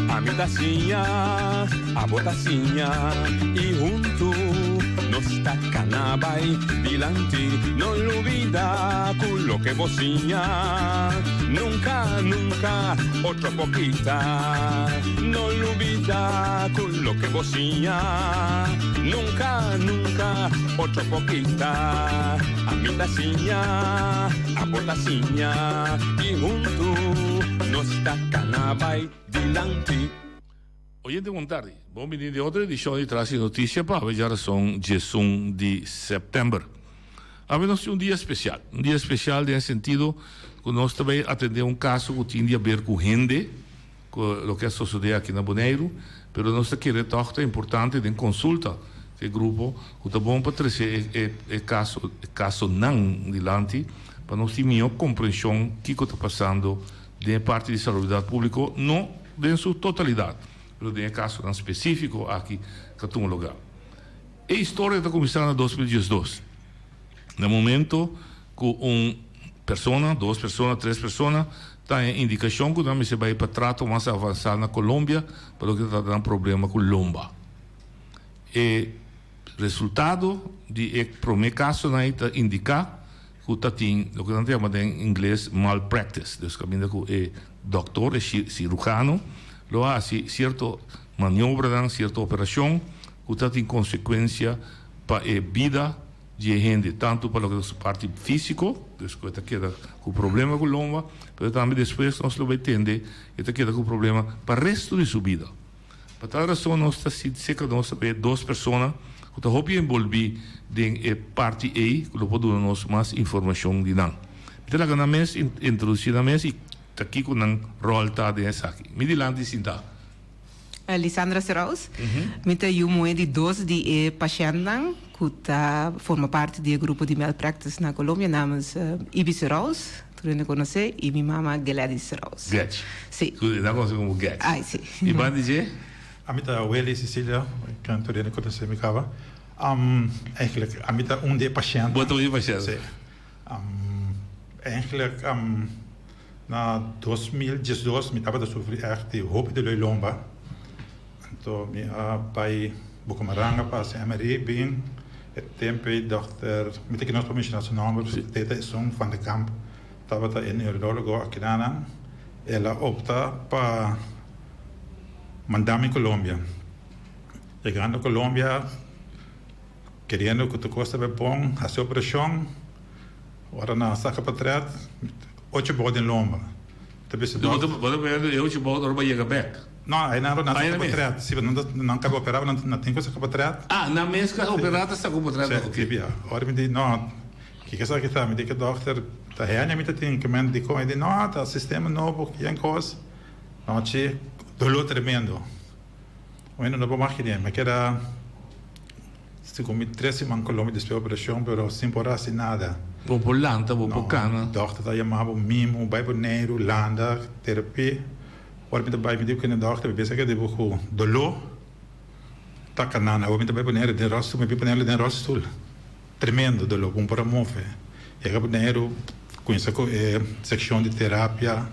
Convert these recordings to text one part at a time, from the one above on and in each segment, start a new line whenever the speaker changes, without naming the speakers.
A midacinha, a botacinha e junto nos tacanabai dilante, non olvida quello que vocinha, nunca, nunca, otra poquita, non olvida quello que vocinha, nunca, nunca, otra poquita, a midacinha, a botacinha e junto nos tacanabai dilante.
Oyente, buon tardi. Bom menino de outra edição de Traz Notícia para a geração 11 de setembro. Havemos dia especial. Dia especial no sentido que nós também atendemos caso que tinha a ver com gente, com o que sucedeu aqui na Bonaire, mas nós queremos tocar importante de consulta que grupo, que está bom para trazer caso não dilante, para nós ter melhor compreensão do que está passando de parte de saúde pública, não em sua totalidade. Mas tem caso específico aqui que tem um lugar. A história está começando em 2012. No momento que persona, duas pessoas, três pessoas, está em indicação que não se vai para trato mais avançado na Colômbia, porque está dando problema com lomba. E resultado de primeiro caso indica que está tem o que nós chamamos em inglês malpractice, então que o doutor, cirurgião, lo hace certa maniobra, certa operação, que tem consequência para a vida de gente, tanto para a parte física, que queda com problema com lomba, mas também depois nós vamos entender que queda com problema para o resto de sua vida. Por tal razão, nós estamos cerca de duas pessoas que estão envolvidas em parte A, que podemos dar mais informação de não. Então, eu vou introduzir a mesa e aqui com um rol dessa aqui. Me dilante, Sinta.
Lisandra Serraus. Mita eu moedo dos de paciente que forma parte do grupo de malpractice na Colômbia, namens Ibi Serraus. Tu não conhece? E minha mama Gladys Serraus.
Gladys.
Sim.
Não conheço como Gladys.
Ah, sim.
E vai dizer?
A mim tá Welly Cecília, que tu não conhece me cava. Eigenlijk, a mim tá de paciente.
Bota de paciente.
Sim. Eigenlijk na 2012 me estava a sofrer de roupa de lomba. Então, me pai Bucamaranga para a MRI bem, tempo dokter, me tem que nós pomos nosso nome, data é van de Kamp, estava em neurólogo aqui na, ela opta para mandar-me Colômbia. Chegando a Colômbia, querendo que tu costa bem bom, a sua operação, agora na saca para trás, 8 bodas em lomba.
Eu te boto para chegar back.
Não, aí não na saca para trás. Se não acaba operar, não tem coisa para trás.
Ah, na mesma operada está com para trás.
Ok. Agora me diz, não, que é isso que está? Me diz que o doutor está reando, me tem que me dizer, ele diz, não, está sistema novo, que é coisa. Não, tinha dolor tremendo. Bueno, não vou mais que mas que era se comi 3 semanas em Colômbia depois da operação, mas sem poder assim nada.
Vou por lanta, vou por cana.
O doutor está chamando mimo, vai por neiro, landa, terapia. Agora me diz que o doutor pensa que devo com dolor, tá canana. Agora me vai por neiro, de rosto, me vai por neiro, de rosto. Tremendo dolor, bom para mover. E agora por neiro, com essa secção de terapia,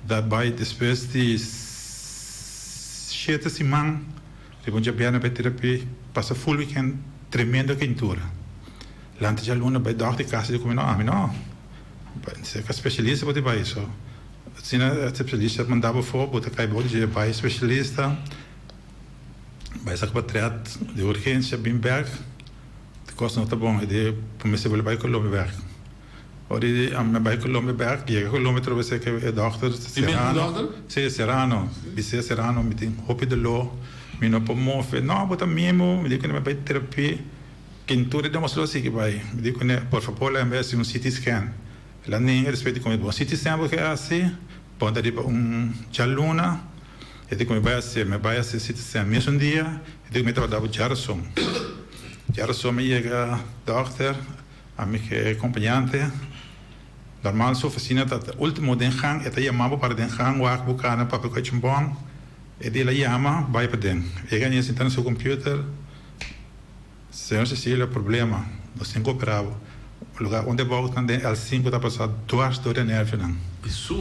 da vai depois de 7 semanas, depois de apenas para terapia, passa full weekend, tremenda quentura. L'ante già l'una vai doc di casa di come no, se che specialista poteva isso. Se a specialista mandava for, bota cai bom dia vai specialista. Vai sacar para triat de urgência bem berg. De costa não tá bom, de comecei a vai Colômbia berg. Ora a me vai Colômbia berg, e a Colômbia trova se que é doutor Serrano. Sim, Serrano, disse Serrano, me tem roupa de lo, me não pode mover, não, bota mesmo, me diz que não vai terapia. Quentura demonstrou assim que vai, me diz que por favor, lá em CT scan. Ela nem respeita como é CT scan porque é assim, pode dar jaluna, e diz como vai ser CT scan mesmo dia, e diz que me estava dando Jarson. Jarson me chega doctor, a mim que é acompanhante, normal sua oficina tá último dengang, eta chamava para dengang, o arco bucana para pegar chimbom, e ele chama, vai para den. E ganha sentando no seu computer. Senhor Cecília, problema, nós temos que operar. o lugar onde voltam de L5 está passando 2 door de nerve não.
Isso.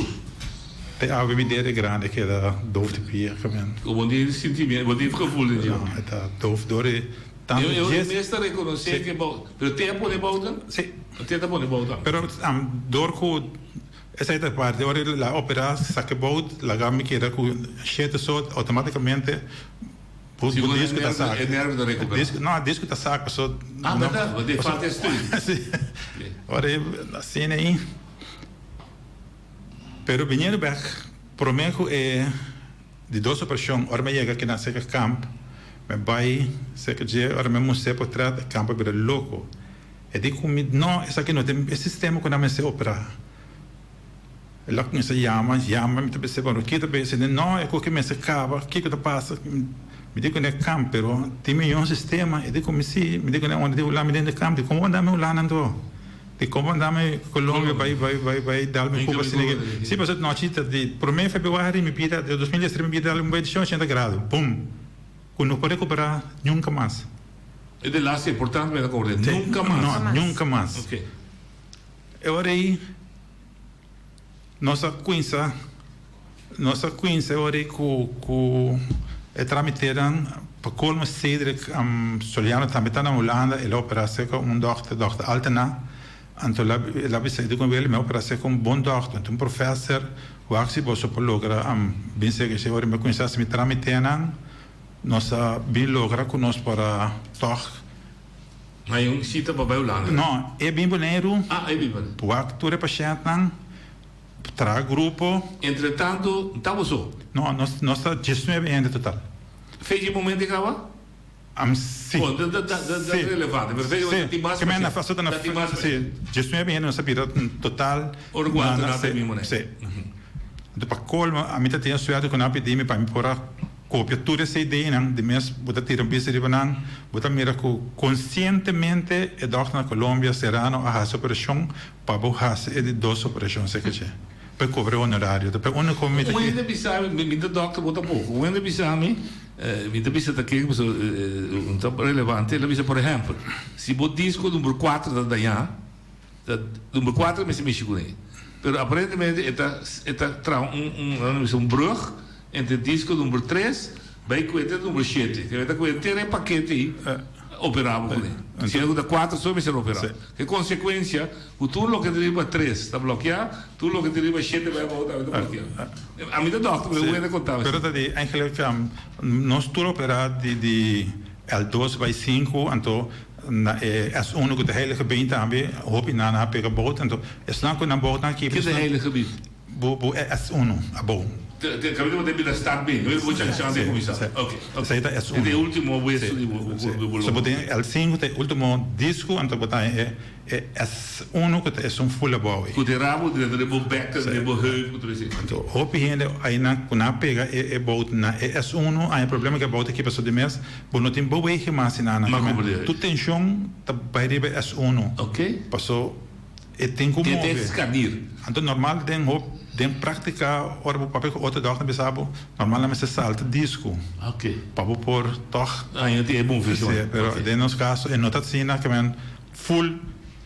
Tem a bebida grande que é doof de pia, caminho.
Como dia sentimento, como dia gevoel in
Não, é doof door de tanto
eu
dias.
mesmo reconhecer que bom, pero tempo de volta?
Sim.
Tempo de volta.
Pero door com essa é a parte, ora a opera saque bout, la gama que era com cheio só automaticamente o disco da saque.
É nervo de recuperar.
Não, disco da saque, só.
Ah, verdade, mas de fato é estranho.
Sim. Ora assim aí. Pero viniendo back, prometo é de 2 operações, ora me chega aqui na seca camp, me vai seca dia, ora me mostra por trás do campo para louco. E digo comigo, não, essa aqui não tem esse sistema quando me se operar. Lá com essa llama, me percebe, o que também se não é que me se acaba, o que está passa, me digo que é campo, pero tem um sistema, e digo me se, me digo onde eu lá me dentro do campo, como andamos lá não de como andame Colômbia vai dar-me pouco assim. Se você não chita de por mim februário me pida de 2013 me pida uma edição 80 graus, pum, quando não pode recuperar nunca mais.
É de lá é importante me acordar, nunca mais.
Não, nunca mais.
Ok.
Agora aí nossa Quinça agora com é tramiteram para colmo Cedric Soliano também está na Holanda, ele opera seca dokter Altena. Então lá vi sair com ele, me operação com bom doctor, então professor, o axi bosso por logra bem sei que se ora me conhece me tramitena, nossa bem logra conosco para toch.
Mas cita para Holanda.
Não, é bem bonito.
Ah, é bem bonito.
O actor é paciente não, tra grupo.
Entretanto, estava só.
Não, nossa gestão é bem ainda total.
Fez de momento que acaba?
Sim.
Bom, da relevante, mas veio
sim.
de mais.
Que na faço da sim. Gestão é bem nossa vida total.
Orguado nada mesmo, né?
Sim. Então para colma, a mim tem suado com a epidemia para me pôr a cópia toda essa ideia, não, de mês, botar tirar de banana, botar mira que conscientemente é doctor na Colômbia serano a essa operação para borrar de 2 operações que já. Para cobrar honorário, para onde como
o ainda bisame, me da doctor bota pouco. O ainda bisame, me da bisa daqui que um tão relevante, ele bisa por exemplo, se o disco número 4 da Dayan, número 4 me se mexe com ele. Pero aparentemente está um brug entre o disco número 3 vai com o número 7, que está com o paquete operável com ele. Se é da 4 só vai ser operável. Que consequência, o tudo que deriva 3 está bloqueado, tudo que deriva 7 vai voltar a bloquear. A mim da doctor, eu ainda contava.
Pero daí, eigenlijk, nós tudo operado de L2 by 5, então as único de hele gebied também, hoop in na pega boot, então é só que na boot aqui.
Que de hele gebied?
As uno, a boot.
De capítulo de vida estar bem, eu vou te chamar de comissão. Ok.
Essa é as
uno. É o último vez
de se botar L5, é o último disco, então botar as uno que é full boy.
Com o rabo de bekken, de heup, tudo isso.
Então, hoop aí na pega é boot na as uno, aí o problema que a boot aqui passou de mês, bom não tem boa que mais na. Tu tensão tá vai riba as uno.
Ok.
Passou e tem como
mover. Tem escanir.
Então normal tem hoop den prática ora o papel outra dag na besabo normalmente se salta disco
ok
para por toch
ainda é bom visão
pero de nos caso é nota cena que men full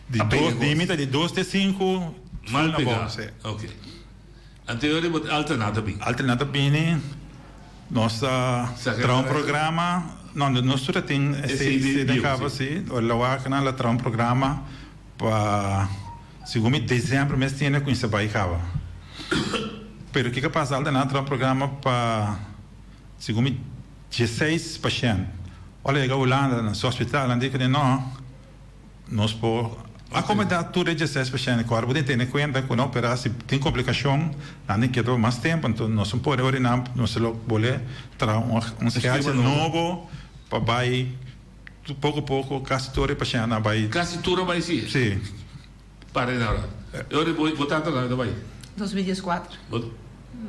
de 2 limite de 2 de 5
mal pegado ok anterior alternata bem
nossa tra programa não nosso tem esse de cabo assim o lá canal tra programa para segundo dezembro mês tinha com isso vai cava. Pero o que passa na um programa para segundo 16 pacientes. Olha, a Holanda, no hospital, andi que não, nós por acomodar tudo 16 pacientes. Claro, você tem em conta que não operar se tem complicação, andi que mais tempo, então nós não podemos orinar, nós só podemos trazer esquema novo para vai pouco a pouco, quase todo paciente vai.
Quase tudo vai sim.
Sim.
Para agora. Eu vou botar lá, vai.
2014.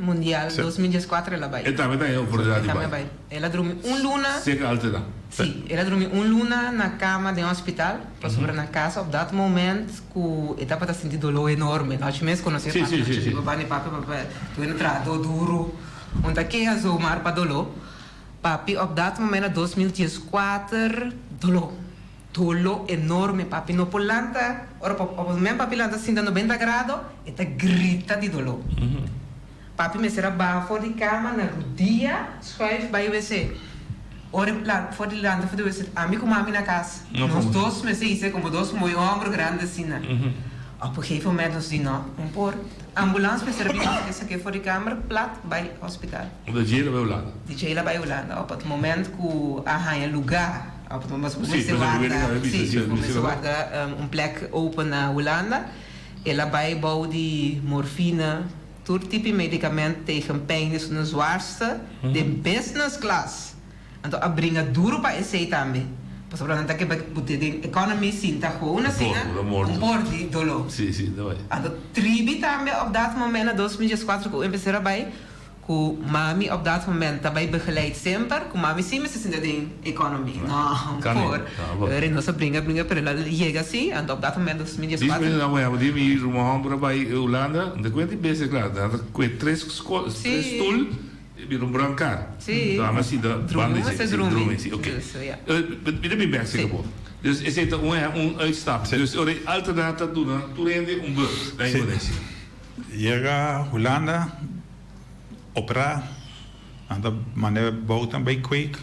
Mundial, 2014 ela vai.
Ela também é oportunidade.
Vai. Ela dorme luna.
Chega altera.
Sim, ela dorme luna na cama de um hospital, para sobrar na casa. Op dat momento, que ela está sentindo dolor enorme. Nós mesmos conhecemos.
Sim.
Papai, tu entra duro. Onde que é zoomar para dolor? Papi, op dat momento, 2014, dolor. dolo enorme, papi. No polanta, ora op o momento papi lanta assim 90 graus, e tá grita de dolo. Papi me será bafo de cama na rodia, schuif bij wc. Ora voor de landa voor de wc. Amigo mami na casa. Nós dois me sei como dois mooi ombro grande assim, né? Op een gegeven moment ons die nou, por ambulance me será bem essa que voor de kamer plat bij hospital.
De jail bij Holanda.
De jail bij Holanda. Op het moment que arranha lugar, op het moment que você guarda plek open na Holanda, ela bij bouw die morfine, todo tipo de medicamento tegen pijn is de zwaarste, de business class. En dan brengen duro para esse também. Pas orang tak ke economy sinta gewoon assim, de dolo.
Sim, daí.
Então tribi também op dat moment, 2004, que eu comecei a trabalhar, com mami op dat moment também begeleid sempre, com mami sim, mas assim de economy. Não, por. Nós brinca para ela chega assim, então op dat moment 2004.
Diz-me não é, mas ir uma para vai Holanda, de quanto vezes claro, com três stoel. Weer een brancard.
Sim.
Daar maar zie de banden
zitten.
Oké. Binnen mijn werk zeker wel. Dus is het een uitstap. Dus de alternatief doen, toen rende een bus. Dat je moet zien.
Chega Holanda, opera, en dan mannen bouten bij kweek,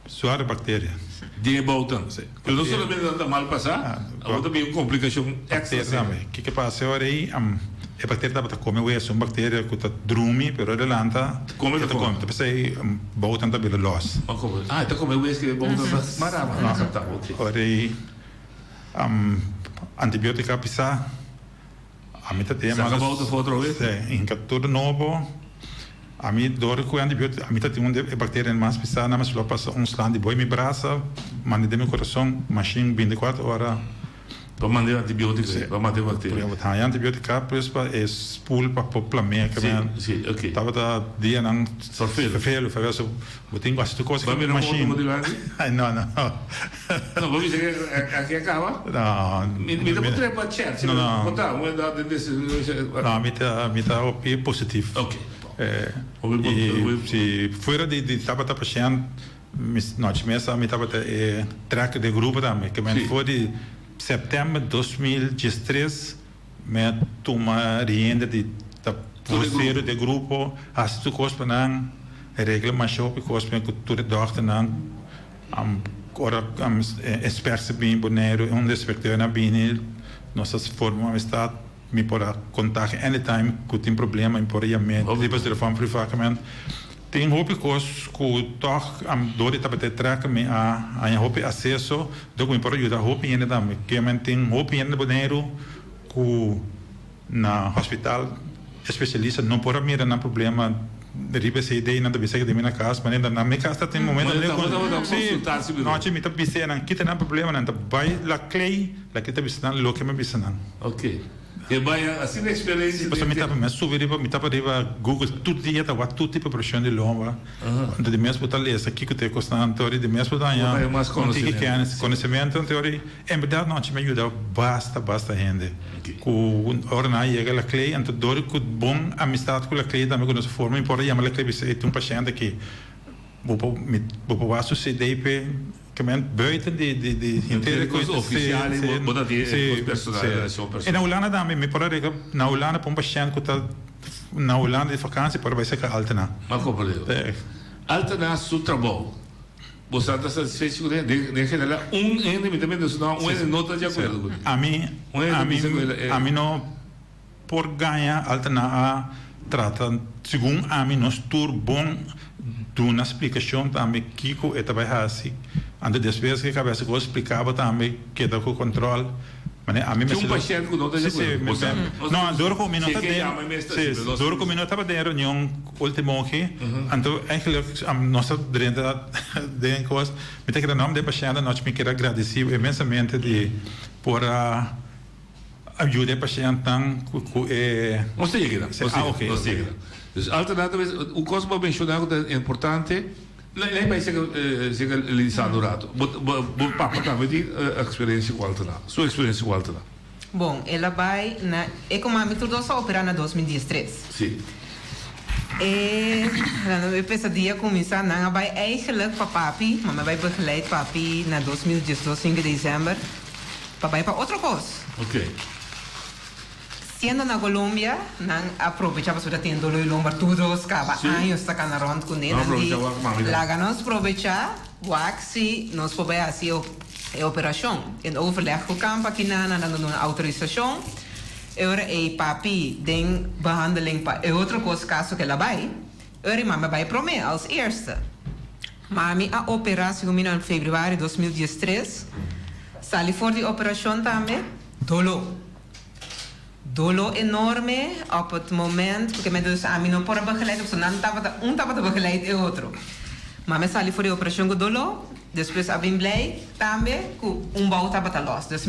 zware bacteriën.
Die bouten. Dus dat zullen we dan mal passar. Want dan ben je een complicatie extra.
Kijk passa ora aí, e bactéria da come we são bactéria que tá drumi, pero de lanta.
Come
tá come, tá pensei bouten tá bela los.
Ah, tá come we que bouten marama.
Ora aí antibiotica pisa. A mim tá tem
mas bouten voor trouwens.
Sim, em tudo novo. A mim dor com antibiotica, a mim tá tem bactéria mais pisa, na mas lo passa slaan de boi me braça, mande de meu coração, machine 24 horas.
Para manter antibioticos, para manter bactérias.
Para manter antibiotica, pois para spoel para população que
sim, ok.
Tava da dia não vervelho, foi isso. Eu tenho bastante coisa
com machine.
Não.
Não, vamos dizer que aqui acaba.
Não.
Me dá para trabalhar chat.
Não.
Botar, uma da desse.
Não, me tá o positivo.
Ok.
E se fora de tava tá paciente, nós mesmo me tava track de grupo também, que me foi de setembro de 2013, me toma rienda de terceiro de grupo, as tu cospa não, regra mais show, cospa que tudo dochter não, agora experts bem boneiro, inspecteur na bem, nossas formas está me pode contar anytime que tem problema, me pode chamar, depois telefone privatamente. Tem roupa que toch am dori tabate track me a roupa acesso do que me pode ajudar roupa ainda também que me tem roupa ainda boneiro que na hospital especialista não pode mirar na problema de riba se ideia não deve ser de minha casa mas ainda na minha casa tem momento de consultar se não tinha me tá pensando que tem problema não vai la clay la que tá pensando lo que me pensando.
Ok. E vai assim a experiência.
Mas me tava riba Google todo dia tá tudo tipo de pressão de lomba. De mesmo botar lesa aqui que te constante teoria de mesmo botar já. Conhecimento em teoria. Em verdade não te me ajuda basta gente. Com hora na chega a clay então dor com bom amizade com a clay também com essa forma importa chamar a clay é um paciente que vou passo CDP que men buiten de inteira
coisa oficial botar de personagem.
E na Holanda também me pode na Holanda para um paciente que está na Holanda de vakantie para vai ser que Altena.
Mas compreendo. Altena su trabalho. Você está satisfeito com ele? De general, independente não, não está de acordo.
A mim não por ganhar Altena a trata segundo a mim nós tur bom de uma explicação também que o estava assim. Antes despesa que cabeça que eu explicava também que dá com controle. Mas a mim me
paciente que não está de acordo.
Não, duro com minuto de duro com minuto estava de reunião último aqui. Então eigenlijk nossa drenta de coisa. Me tem que dar nome de paciente nós me quero agradecer imensamente de por ajudar o paciente com
Não sei que Dus alternatief, o cosmo mencionado é importante. Lei vai ser realizado rato. Papa também tem experiência com alternativo. Sua experiência com alternativo.
Bom, ela vai na economia tudo só operar na 2013.
Sim.
Dan pesadilla começa não vai eigenlijk para papi, mas vai begeleid papi na 2012 5 de dezembro. Papai para outra coisa.
Ok.
Sendo na Colômbia, não aproveitava para ter dolor e lombar tudo, escava anos tá na ronda com ele. Lá nós aproveitar, se nós podemos fazer a operação. Em overleg com o campo aqui na autorização. Agora papi den behandeling para outra coisa caso que ela vai. Agora mama vai para mim als eerste. Mami a operatie combina em fevereiro de 2013. Sali voor die operação também. Dolor enorme op het moment, porque me dus a mim não pode begeleiden, porque não estava te begeleid e outro. Mami sali voor die operação com dolor. Depois a bem blij também com bal estava te los. Dus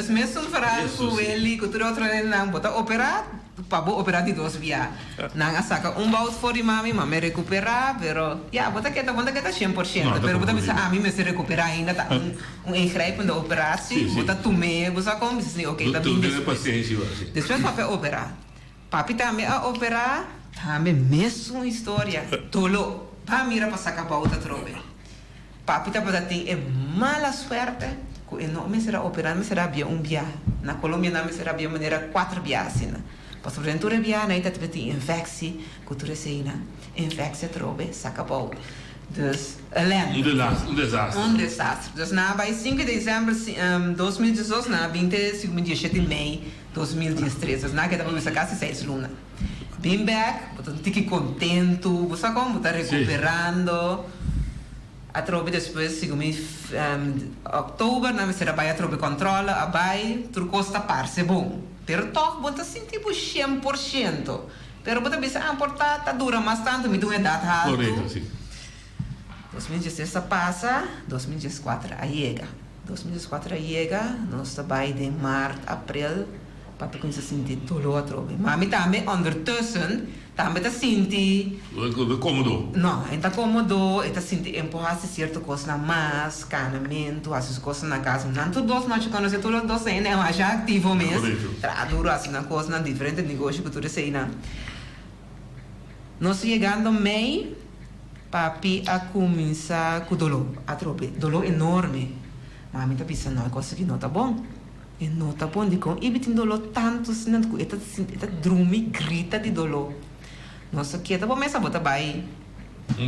mesmo verhaal com ele, com tudo outro não bota operar, para operar de 2 via. Não saca bal for die mami recuperar, pero ja, bota que tá 100%, pero bota bisa a mim me se recuperar ainda tá ingrijpende operatie, bota tu me, você como se ok, tá bem. Depois papai operar. Papi também a operar, também mesmo história. Tolo, pa mira para sacar bauta trobe. Papi tá para ter mala suerte, que não me será operar, me será bem via. Na Colômbia não me será bem maneira 4 vias, né? Pas aventura via, né? Tá ter infectie, cultura seina, infectie trobe, saca bau. Dus ellende. Um desastre. Dus na bij 5 de dezembro 2018, na 27 de mei 2013, dus na que tava nessa casa 6 luna. Bem back, botou um tique contento, você como tá recuperando. A trobe depois, segundo outubro, na será vai a trobe controla, a vai, tudo costa parse bom. Pero toch, bota assim tipo 100%. Pero bota bisa importa, tá dura mais tanto, me dá uma idade alta.
Correto, sim.
2016 passa, 2014 a chega. 2014 a chega, nós vai de março, abril, para começar a sentir dolor a trobe. Mas também, ondertussen, também está sentindo...
Cômodo?
Não, está cômodo, está sentindo empurrar certa coisa na mais, canamento, as coisas na casa. Não tudo dois, nós conhecemos todos dois, é mais ativo mesmo. Traduro assim na coisa, na diferente negócio que tudo sei, não. Nós chegando meio, papi a começar com dolor, a trobe, dolor enorme. Mas a mim está pensando, não, é coisa que não está bom. E não está bom, digo, e tem dolor tanto, assim, está drumi, grita de dolor. Nossa, que tá bom, mas bota vai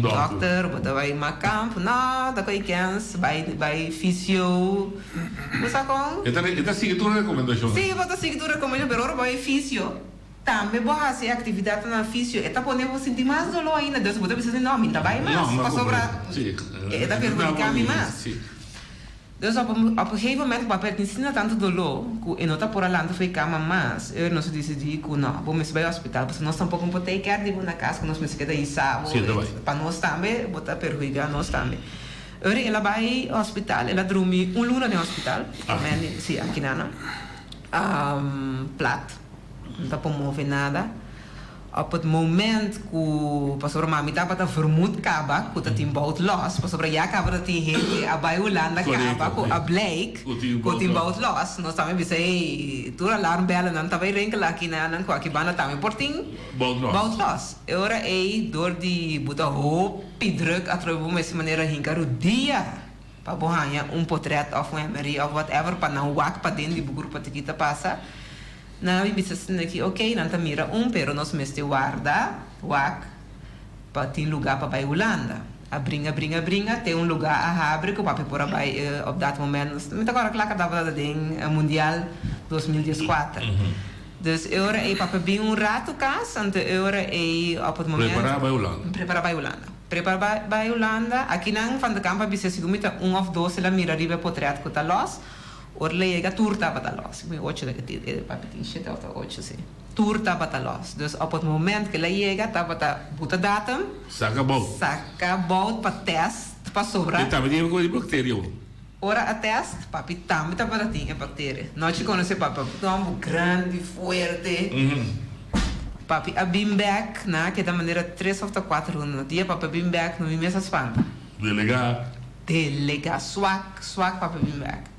doctor, bota vai macampo, nada com ikens, vai fisio, você com?
Está seguindo tua recomendação?
Sim, bota seguindo tua recomendação, pero agora vai fisio. Também vou fazer atividade na fisio, e tá podendo sentir mais dolor ainda, Deus bota pensando não, me tá vai mais, para sobrar, e tá perguntando mais. Dus op een gegeven moment, papa het niet tanto dolor, que não está por lá, não foi cama mais. Eu não sei decidir que não, vamos para o hospital, porque nós tampouco podemos ter que ir na casa, que nós me queda aí sábado, para nós também, botar perjudicar nós também. Agora ela vai ao hospital, ela dorme luna no hospital, sim, aqui na plat, não está por mover nada. Op het moment que pastor mami estava a vermoed kaba, que tá timbout los, pastor já kaba dat die hele a bij Holanda kaba, que a Blake, que timbout los, nós também pensei, tu alarm bellen, não tava renkel aqui na não aqui bana também porting, bout los. Agora door die buta hoop druk atrobo met maneira hinkaru dia, para bohanha portret of memory of whatever para não wak para dentro de grupo que kita passa. Na bisa aqui, ok, não tá mira pero nós mesmo guarda, wak, para ter lugar para ir Holanda. A bringa, tem lugar a abre que o papai por aí, op dat moment, met agora claro que dava ding Mundial 2014. Dus agora papai bem rato cas, ante agora op het moment preparar para Holanda. Aqui não van de campo bisa se gumita of 2 la mira ribe portret que tá los. Orle ga turta batalos. Ik ben 8 dat het papi tin shit out 8 sim. Turta batalos. Dus op het moment que ela chega, tá bata buta datum. Saca bout para test para sobrar.
E também tem coisa de bactéria.
Ora a test, papi também tá para tinha bactéria. Não te conhece papi, tão grande, forte. Papi a bimback, na que da maneira 3 ou 4 no dia papi bimback no imensas fanta.
Delega swak papi bimback.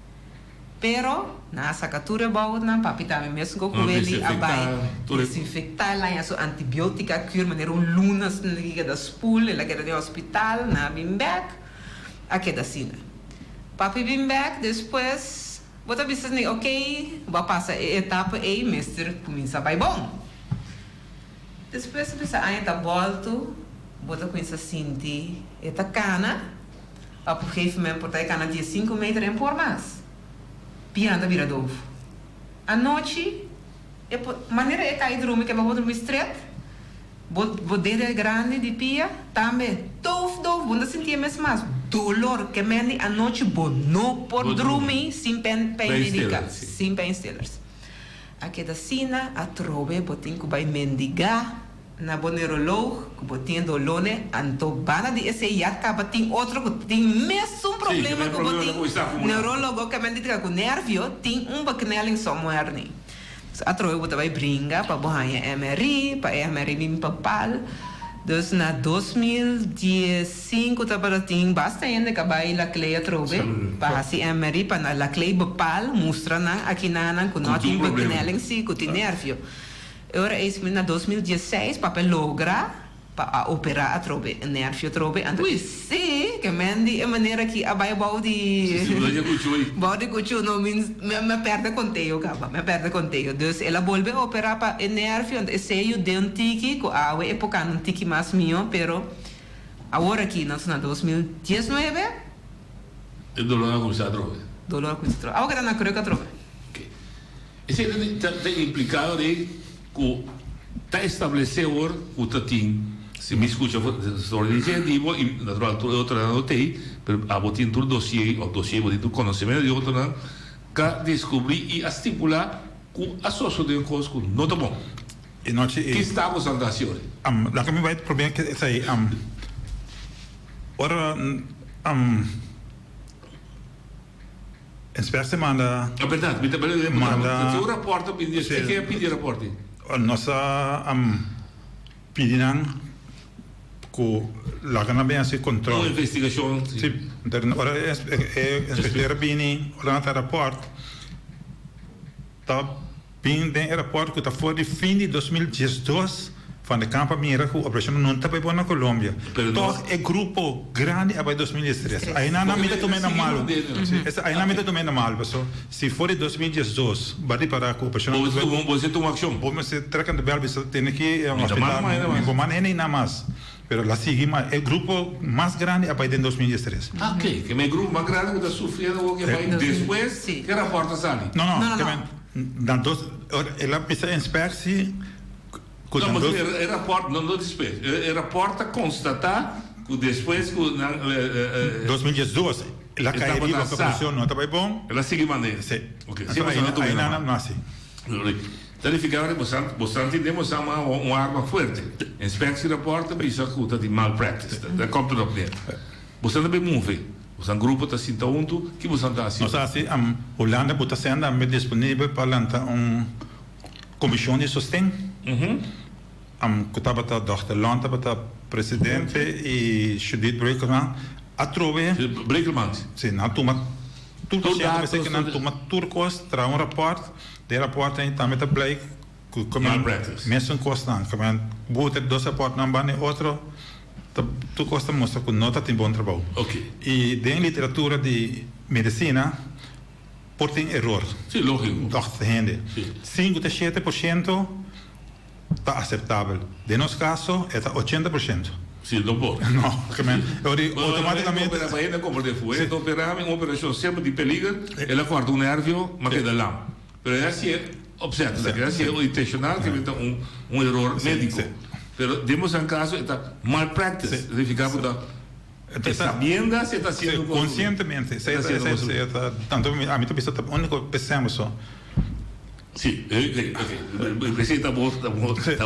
Pero, na sacatura bawat na, papi também mesmo com ele, abai, desinfectar lá, so antibiótica, cure, maneira lunas, na da spool, ela quer de hospital, na bimbek, aqui da sina. Papi bimbek, depois, bota vista ni, ok, vai passar a etapa aí, mestre, começa vai bom. Depois, pensa, aí tá volto, bota com essa cinti, eta cana, papo geef men portai cana de 5 metros por mais. Pianta vira dovo. À noite, maneira é cair dormir, que é para dormir estreito. Bodeira grande de pia, também. Dovo, bunda sentia mesmo mais. Dolor, que meni à noite, não pode dormir sem painkillers. Sem painkillers. Aqui da sina, a trove, botinho que vai mendigar. Na bom neurologo, que botinho dolor, anto bana de esse iaca, botinho outro que tem mesmo problema que botinho neurologo que me diz que o nervio tem bacanela em sua morne. A troia bota vai brincar para borrar MRI, para MRI limpa pal. Dus na 2015 tava tem bastante que vai lá cleia trobe para se MRI para lá cleia bepal mostra na aqui na com não tem bacanela em si, com tem nervio. Ora, isso na 2016, para lograr para operar a trobe, nervio trobe, então sim, que mendi a maneira que a baia body cuchu não me perde conteúdo, capa, me perde conteúdo. Dus ela volve a operar para o nervio, então sei de um tiki, com a época não tiki mais meu, pero agora aqui nós na 2019,
o dolor não começa a trobe.
Dolor começa a trobe. Agora na croca trobe.
Isso é implicado de que está estabelecido o tatim, se me escuta sobre iniciativa e natural outra não tem, mas a botin todo dossiê ou dossiê botin conhecimento de outra que descobrir e estipular que a solução de coisa que não está bom.
E nós
que estamos andando
lá que me vai problema que é aí ora Inspectie manda.
É verdade, manda. O rapporto, você quer pedir rapporto?
Nossa pedindo que lá que não bem assim controle.
Uma investigação.
Sim. Então, ora inspetor bini, ora na rapporto. Tá bem den rapporto que tá fora de fim de 2012. Van de campo mira que a operação não está bem na Colômbia. Toch é grupo grande até 2013. Aí não me tomei na mal. Aí não me tomei na mal, pessoal. Se for de 2012, bari para a operação.
Você toma ação.
Você treca de bel, você tem que hospital. Não mais nem nada mais. Pero la seguimos é grupo mais grande até 2013.
Ok, que é grupo mais grande que está sofrendo o que vai depois que rapporta sali.
Não. Dan dos, ela precisa inspecção.
Não, mas o rapporto não despede. O rapporto constatar que depois que
2012 ela caiu a operação não está bem bom.
Ela segue maneira.
Sim.
Ok.
Aí não assim.
Verificare bastante temos uma arma forte. Inspectie rapporto bisa que está de malpractice. Daar komt het op neer. Você também move. Você grupo está assim junto que você está assim.
Nós assim Holanda está sendo disponível para lançar comissão de sustento. Que estava a dochter Land, estava presidente e Judith Brekelman. A trove.
Brekelman.
Sim, na tuma. Tudo certo, mas é que na tuma turcos traz rapport. De rapport aí também está blake. Mesmo costa, que man botar dois rapportos na bane outro. Tu costa mostra que não está tem bom trabalho.
Ok.
E de literatura de medicina por tem erro.
Sim, lógico.
Dacht gente. 5-7% está aceitável. De nosso caso, é 80%.
Sim, não pode.
Não, automaticamente.
Para a gente como de foi, então operar uma operação sempre de peligro, ela corta nervio, mas que dá lá. Mas esse é objeto, esse é o intencional que tem erro médico. Mas demos um caso, está malpractice, significa que sabiendo se está sendo
conscientemente. Tanto a mim também está único pensamos só.
Sim, ok. Está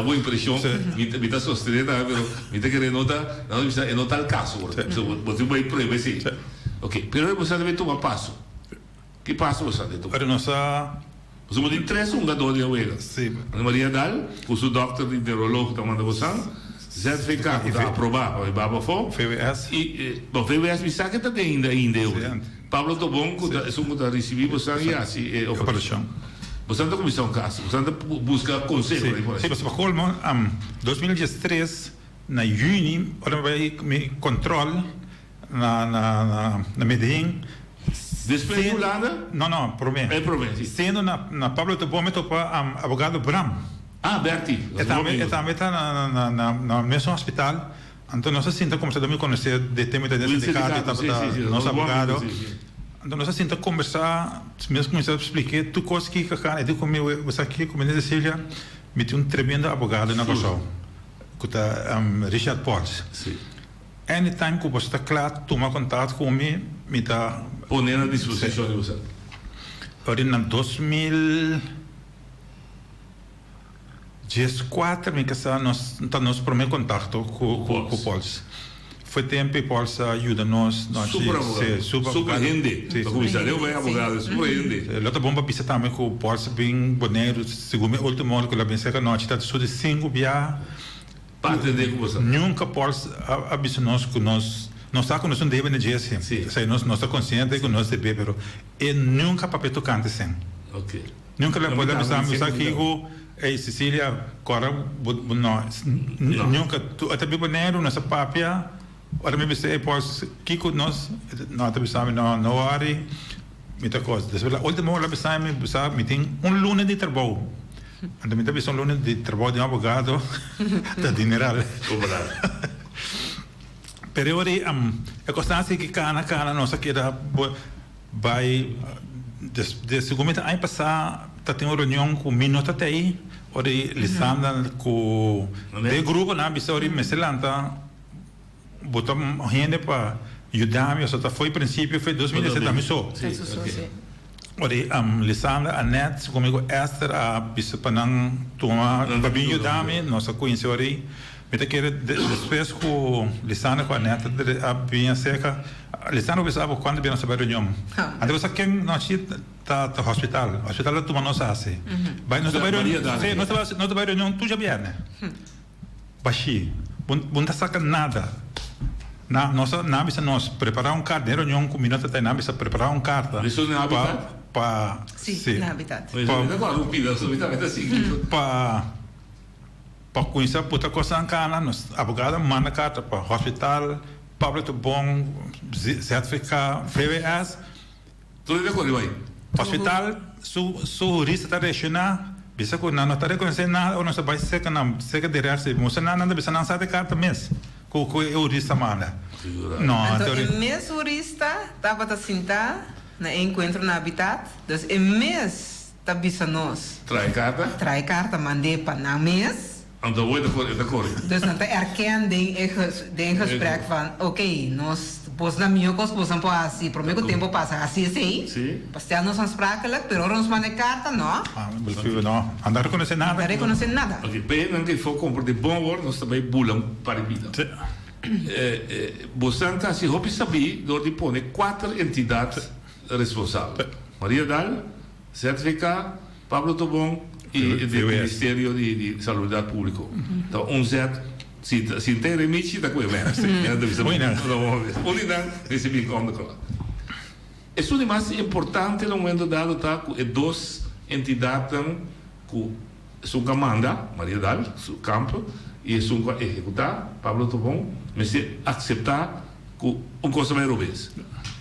boa impressão. Me está sustentando, mas me está querendo notar o caso. Você vai provar sim. Ok, mas você deve tomar passo. Que passo você deve tomar? Você pode ter 3 dor de ovelha.
Sim.
Maria Dal, o seu doutor de neurologo está mandando você. Certificado, está aprovado, vai para fora.
VWS.
E, bom, VWS me sabe que está ainda eu. Pablo Tobon, é um que recebi você e assim
operação.
Você não comissão caso, você não busca conselho.
Sim, mas para colmo, 2013 na junho, ora vai me controle na Medellín.
Después de Holanda?
Não, provavelmente.
É provavelmente.
Sendo na Pablo Tobon, me topa advogado Bram.
Ah, Berti.
Também está no mesmo hospital. Então, nós sinta como se eu me conhecer de tema de sindicato, nosso advogado. Então, nós sinta conversar, mesmo começar a explicar, tu coisas que cara, eu comigo, você aqui, como eu disse, me tem tremendo advogado na Corsol, que é Richard Pauls.
Sim.
Anytime que você está claro, toma contato comigo, me está
ponendo à disposição de você.
Agora, em 2014, me casar, nós primeiro contato com o Pauls. Foi tempo que Pauls ajuda-nos.
Super advogado. Super rende. Para começar, eu venho advogado, super rende.
Outra bomba pisa também com o Pauls, bem boneiro, segundo o último ano que eu pensei que nós estamos só de 5 dias.
Para atender com você.
Nunca Pauls avisou-nos que nós sabemos que nós não devemos de assim. Nós estamos conscientes que nós devemos, mas nunca papel tocante sem.
Ok.
Nunca le pode avisar aqui com Cecília, agora, nunca, até bem boneiro, nossa papia, ora me disse, pois, que nós, não até pensamos, não hora, muita coisa. Depois, a última hora, me tem lunes de trabalho. Então, me tem lunes de trabalho de advogado, da dineral. Pero ora, a constância que cana, nossa queda, vai, de segunda ano passado, tem uma reunião com Minuto até aí, ora, Lisandra, com o grupo, na Bissau, me se lanta, botou gente para ajudar-me, só foi princípio, foi 2017, também só. Ora, Lisandra, a Net, comigo, Esther, a Bissau, para não tomar, para me ajudar-me, nossa conheceu ora, me querer depois com Lisandra, com a Net, a vinha seca, Lisandra pensava quando vinha essa reunião. Então, você quer nós tá hospital é tu não sabe. Vai nós vai reunião tu já viene. Baixi, não tá saca nada. Nós preparar carta, reunião com minuto até nós preparar carta.
Isso não é habitat?
Sim, na habitat.
Para conhecer puta coisa em cana, nós advogado manda carta para hospital, Pablo Tobon, certificado, VVS.
Tudo de acordo aí.
Hospital, su jurista está reaccionando, bisa que não está reconhecendo nada, ou não vai ser que não direto, mas não bisa não sabe carta mesmo, que o jurista manda.
Não, então o mesmo jurista estava a sentar no encontro na Habitat, então o mesmo está bisa nós.
Trai
carta, mandei para na mês.
Então, de acordo.
Dus dan erkennen de gesprek van, oké, nós pos na minha cos pos po assim, por meio tempo passa assim, sim. Pastel nós aansprakelijk, pero ons mane carta, não?
Não, andar reconhecer nada.
Não reconhecer nada.
Ok, bem, não que for comprar de bom word, nós também bulam para a vida. Você está se hobby saber, onde põe 4 entidades responsáveis. Maria Dal, certificado, Pablo Tobon e do Ministério de Saúde Pública. Então, se tem remite, está com ele. Unidade, recebi como claro. Isso é mais importante no momento dado, tá? É 2 entidades que são comanda, Maria Dal, seu campo, e são executar, Pablo Tobon, mas se aceitar que coisa mais obesa.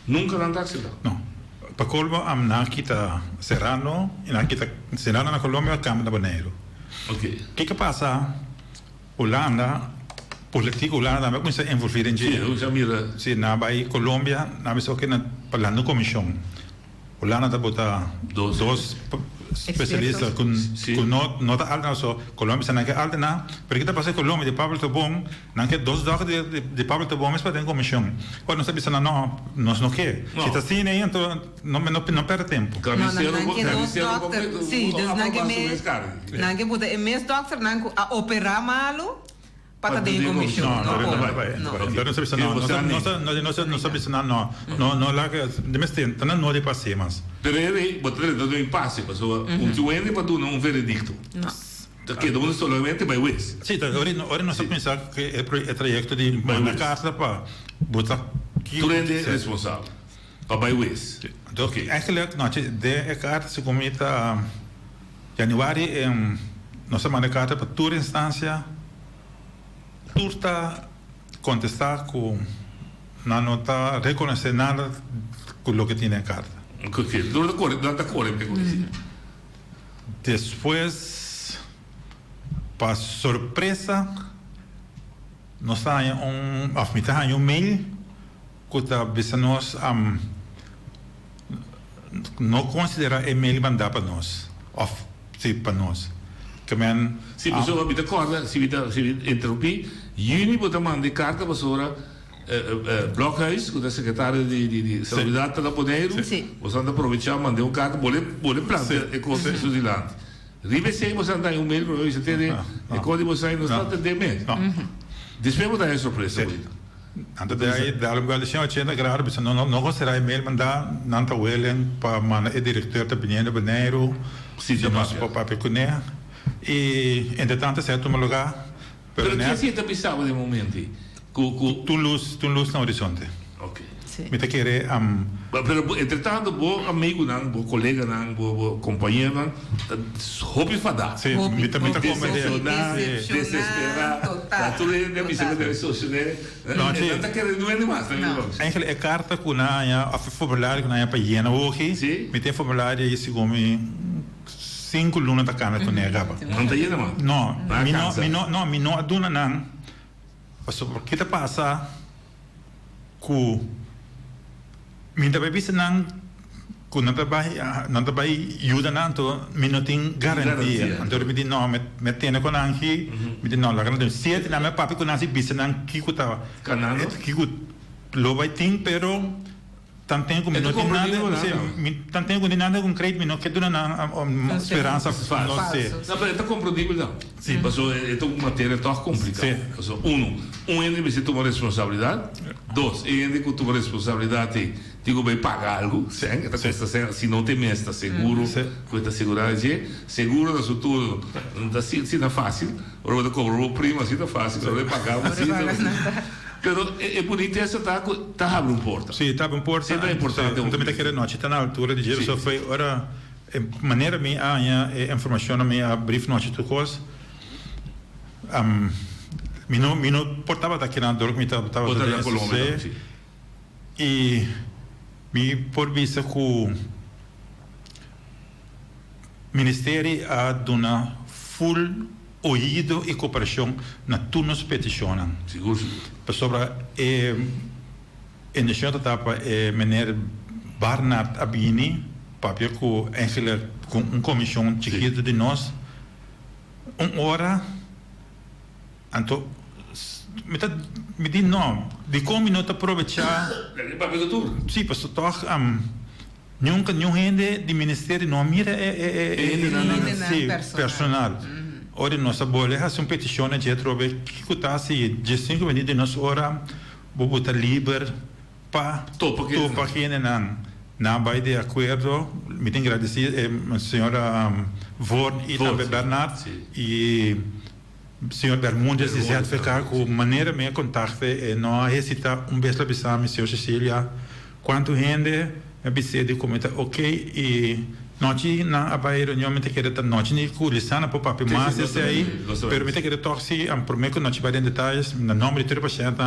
Nunca não está aceitar.
Não. Para colmo, na kita Serrano, na kita Serrano na Colômbia, Campo da Boneiro.
Ok.
O que passa? Holanda, política Holanda, também começa a envolver em
dia. Sim, já mira.
Sim, na Bahia, Colômbia, na pessoa que na falando comissão. Holanda está botando 2 especialistas com nota alta, só Colômbia está naquela alta, mas o que está passando Colômbia de Pablo Tobon, naquele 2 dias de Pablo Tobon, mas para ter comissão. Quando nós estamos não, nós não quer. Se está assim, então não perde tempo.
Sim, naquele bota é mesmo doctor, naquele a operar malo. Para ter comissão. Não sabe se não lá que de não de passe mas.
Pero ele botar do impasse, mas doente para dar veredicto. Que não somente vai wes.
Sim, agora nós pensar que é projeto de uma carta para botar
tu é responsável. Papai Wes.
Dus eigenlijk, de kaart se comita januari nossa manda carta para toda instância, turta contestar com não nota reconhecer nada com o que tem na carta.
Ok, não está correto.
Depois, para surpresa, nós temos um mail que está nós não considera e-mail mandar para nós, ou sim para nós.
Sim, mas eu me acordo, se interrompi, Juni pode mandar carta para a senhora Blockhuis, que é a secretária de Seguridade da Poneiro, você anda aproveitar mandar uma carta, vou plantar e coisas de lá. Ribe sei você anda um mail para você ter e quando você não está entendendo mesmo. Depois vou dar a surpresa.
Antes daí, da lugar de 80 graus, não considera e-mail mandar, não está willing para mandar o diretor da Pinheiro Beneiro, se nós para pecunia. E, entretanto, certo um lugar.
Mas o que você está pensando de momento?
Tu luz no horizonte.
Ok.
Me te querer
Pero, entretanto, bom amigo, bom colega, bom companheiro, hobby fadar.
Sim, me te
decepcionar, desesperar. Tá tudo é missão de social, né? Não está querendo ver mais, né?
Eigenlijk é carta que na formulário que na para hiena hoje. Me tem formulário aí se como 5 lunas da câmera que negava.
Não está hiena mais.
Não, não aduna não. Porque te passa que minta bebisa não que não trabalha ajuda não to não tem garantia. Então me diz não, me tem com aqui, me diz não, lá não tem certo, não me papi com nasi bisa não que que tá que lo vai tem pero tanto como não tem nada, tanto como nada concreto, não que dura na esperança não sei.
Não, mas é compreendível não. Sim, mas é uma matéria tão complicada. Um ainda precisa tomar responsabilidade. Dois, ainda que toma responsabilidade, digo bem pagar algo, se não tem mais está seguro, com esta segurança, seguro da futuro, se não é fácil, ou da cobrou prima, se não é fácil, ou pagar, se Pero é bonito essa está abrindo porta.
Sim, está abrindo porta.
É importante.
Eu também quero noite, está na altura de dizer, só foi ora maneira minha a informação minha brief noite tu coisa. Mino portava daqui na dor que me estava
na Colômbia.
E me por vista que o Ministério a dona full ouvido e cooperação na turnos peticionam.
Seguro.
Sobre in de eerste etapa meneer Barnard Abini, papje que eigenlijk een comissão chiquita de nós, hora, então me diz não, de como não te aproveitar. Sim, mas toch nunca gente do ministério não mira personal. Ora nossa bolha é petição de trobe que está se de 5 minutos de nossa hora vou botar livre para topa quem na vai de acordo me tem agradecer a senhora Vorn e também Bernard e senhor Bermundes de certificar com maneira meia contacto e não hesita vez la bisama senhor Cecília quanto gente me precisa comentar ok e noite na abai reunião me te querer ta noite ni ku lisana po papi mas esse aí pero me te querer torci am prometo noite vai em detalhes na nome de todo paciente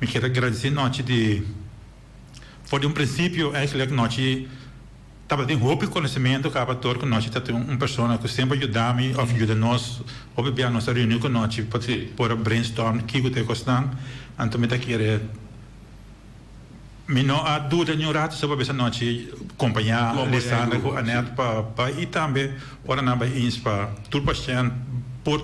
me quero agradecer noite de foi princípio eigenlijk noite tava tem hope conhecimento que a tor com noite tá tem pessoa que sempre ajuda me ou ajuda nós ou bem a nossa reunião com noite para brainstorm que o te costan então me te querer Mino a dúvida nenhuma rato sobre essa noite acompanhar Lisandra com a net para e também ora na vai inspa tudo paciente por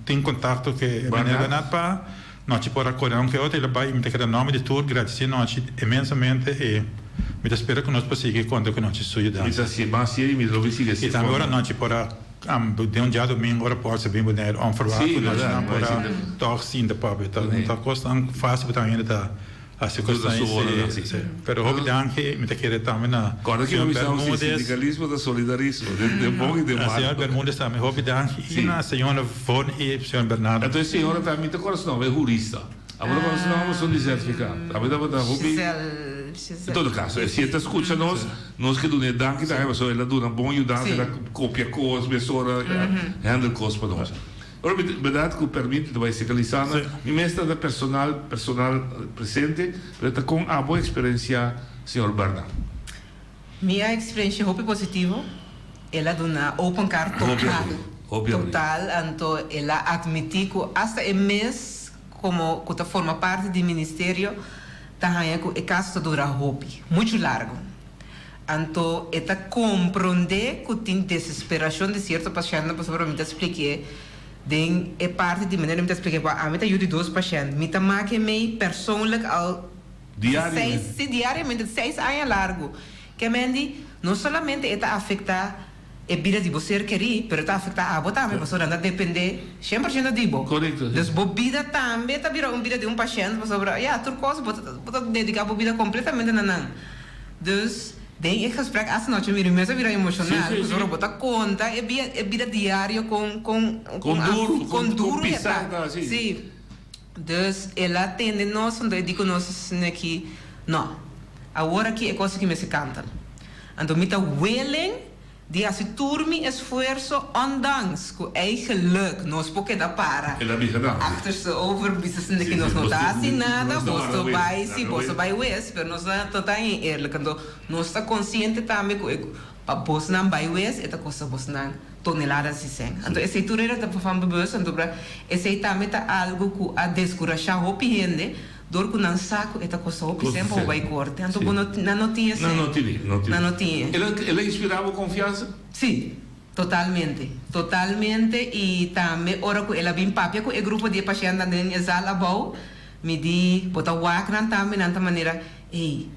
tem contato que maneira nada para noite por acordar que outro ele vai me ter nome de tudo agradecer noite imensamente e me espero que nós possamos contar com noite suída.
Isso assim, mas se me lo sigue assim.
E também ora noite para de um dia domingo ora pode ser bem bonito on forward com nós não para toch sim da pub tá costando fácil para ainda a circunstância pero obviamente me te querer também na
quando que nós estamos no sindicalismo da solidarismo de bom e de mal.
A senhora Bermudes também obviamente e na senhora Von e senhor Bernardo.
Então a senhora também te coração é jurista. Agora nós não somos certificados. A verdade é In todo caso, se você escuta nós que doen dank daar, so ela dona bom ajudar, ela copia coisas, besora, handle coisas para nós. Ora, verdade que permite de vai ser Lisandra, mi mestra da personal presente, pero com a boa experiência, senhor Bernard.
Minha experiência é positiva. Ela dona open car total, então ela admite que até o mês como que forma parte do ministério, também que o caso dura muito largo. Então, ela compreende que tem desesperação de certo paciente, para me explicar. Den é parte de maneira que me expliquei, a mim ajuda 2 pacientes, me também me persoonlijk al diariamente 6 anos largo, que me não somente está afeta a vida de você querer, mas está afeta a botar, mas você anda depender 100% de bo.
Correto.
Então, a vida também está virando vida de paciente, mas sobre, tudo coisa, você dedicar a vida completamente não. Então, tem esse gesprek essa noite me remessa vira emocional, porque você bota conta, é vida diária com duro
pisada,
sim. Então, ela tem nós onde digo nós aqui, não. Agora que é coisa que me se canta. Então, me tá willing de assim turmi esforço ondanks que é geluk nós porque dá para.
Ela me dá.
Achter se over business que nós não dá assim nada, você vai wes, mas nós não tá em eerlijk. Então, nós está consciente também que para você não vai wes, esta coisa você não toneladas de sangue. Então, esse tudo era para fazer bewust, então para esse também tá algo que a descurachar o gente. Dor que não saco, esta coisa o sempre vai corte. Então, não tinha. Não tinha.
Ela inspirava confiança?
Sim, totalmente. E também, ora que ela vem papia com o grupo de pacientes na sala bom, me di, bota o acran também, de maneira, tem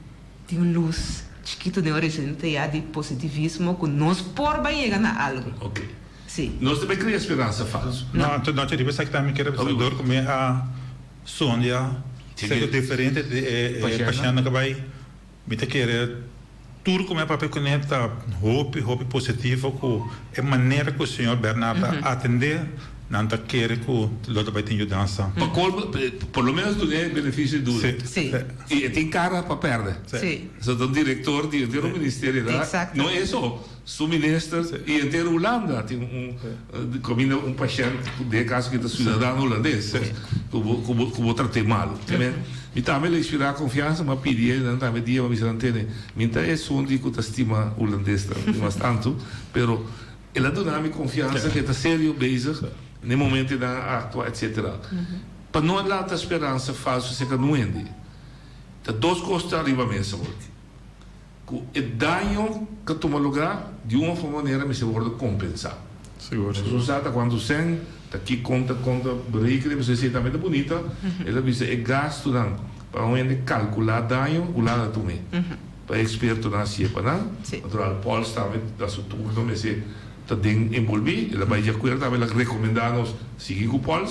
luz, chiquito de origem, de positivismo, que nós por vai chegar a algo.
Ok.
Sim.
Nós também criamos esperança falsa.
Não, então, não, eu pensei que também queria dor como a Sônia. Sendo diferente de paciente que vai me querer tudo como é para conectar hope positivo com a maneira que o senhor Bernardo atender não está querer que o outro vai ter ajudança.
Por lo menos do benefício do
sim.
E tem cara para perder.
Sim.
Sou um diretor do ministério da. Não é só ministro e inteiro Holanda tem combina paciente de caso que é cidadão holandês que vou tratar mal. E também ele inspirar confiança, mas pedir também dia para me sentir. Minta é só onde que estima holandês bastante, pero ela dá-me confiança que está sério bezig no momento da atuar, etc. Para não dar esperança falsa, se que não ende. Tá 2 coisas arriba mesmo. O dano que toma lugar de uma maneira me se pode compensar.
Seguro.
Usada quando sen aqui conta berekenen, você sei também é bonita. Ela diz é gasto não para onde calcular dano o lado do me. Para experto na ciência, não? Natural Paul também da sua turma me se tá den envolvi, ela vai de acordo também ela recomendamos seguir com Paul.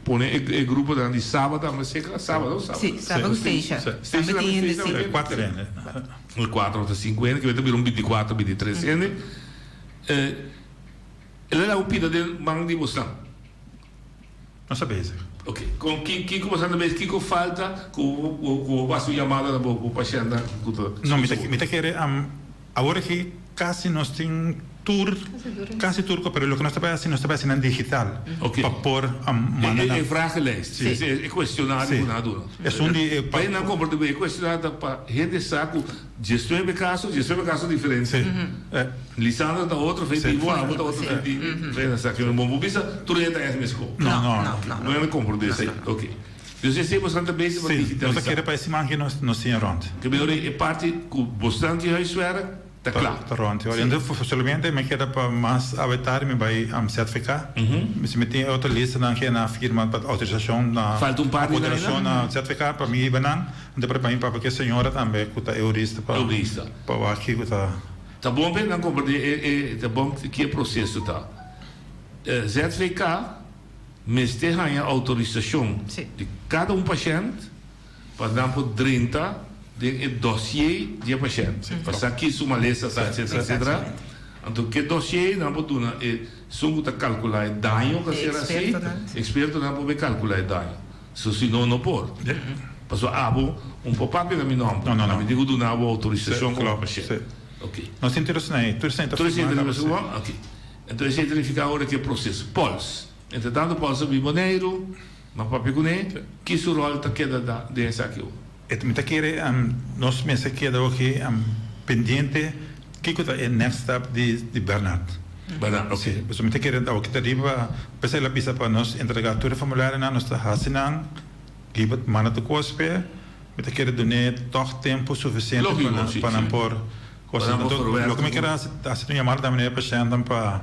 Põe o grupo de sábado, mas é sábado.
Sim, sábado fecha.
Fecha
4 anos.
O 4 ou 5 anos, que vai ter um 24, 23 anos. Ela é o pida de mão de você.
Não sabia.
Ok. Com que você não vê que falta com a sua chamada do paciente?
Não, me querer agora que quase nós temos casi turco, pero lo que no está pasando en digital.
Okay.
Para por
é vragenlijst. É questionário na dura.
É um
para não compreender é questionário para gente saco gestão de caso diferente. Lisandra da outra fez igual, outra fez fez saco no bom bisa, tu é da mesmo. Não é compreender isso. OK. Dus é bastante bem para digitalizar.
Nós queremos para esse mangue nós tinha rond.
Que melhor é parte com bastante huiswerk. Tá claro.
Então, possivelmente, me queda para mais aventar, me vai certificar. Se me tem outra lista na firma para autorização na autorização na certificar para mim banan, então para mim para que a senhora também que é jurista para aqui que
tá bom bem não compreender tá bom que é processo tá. Certificar mas tem a autorização de cada paciente para dar por 30 de dossiê de paciente. Passar aqui uma lista, etc. Então, que dossiê não pode dar é só que calcular dano que será assim, experto não pode calcular dano. Se não pode. Passou abo, papel na minha nome.
Não.
Me digo do nabo autorização com o
Sim.
paciente. Ok.
Nós temos aí, tudo sem
Ok. Então, esse verificar agora que é processo. Pols. Entretanto, pols abrir maneiro, mas papel com ele, que isso rol está queda dessa aqui.
Me tá querendo, nós mesmo queda aqui pendente, que é o next step de Bernard.
Bernard, ok.
Sim, me tá querendo, o que está arriba, pensei lá pisa para nós entregar tudo formulário na nós está assinando, que vai mandar do cospe, me tá querendo donar toch tempo suficiente para não pôr coisas. Então, o que me quer assim chamar da maneira para chegar para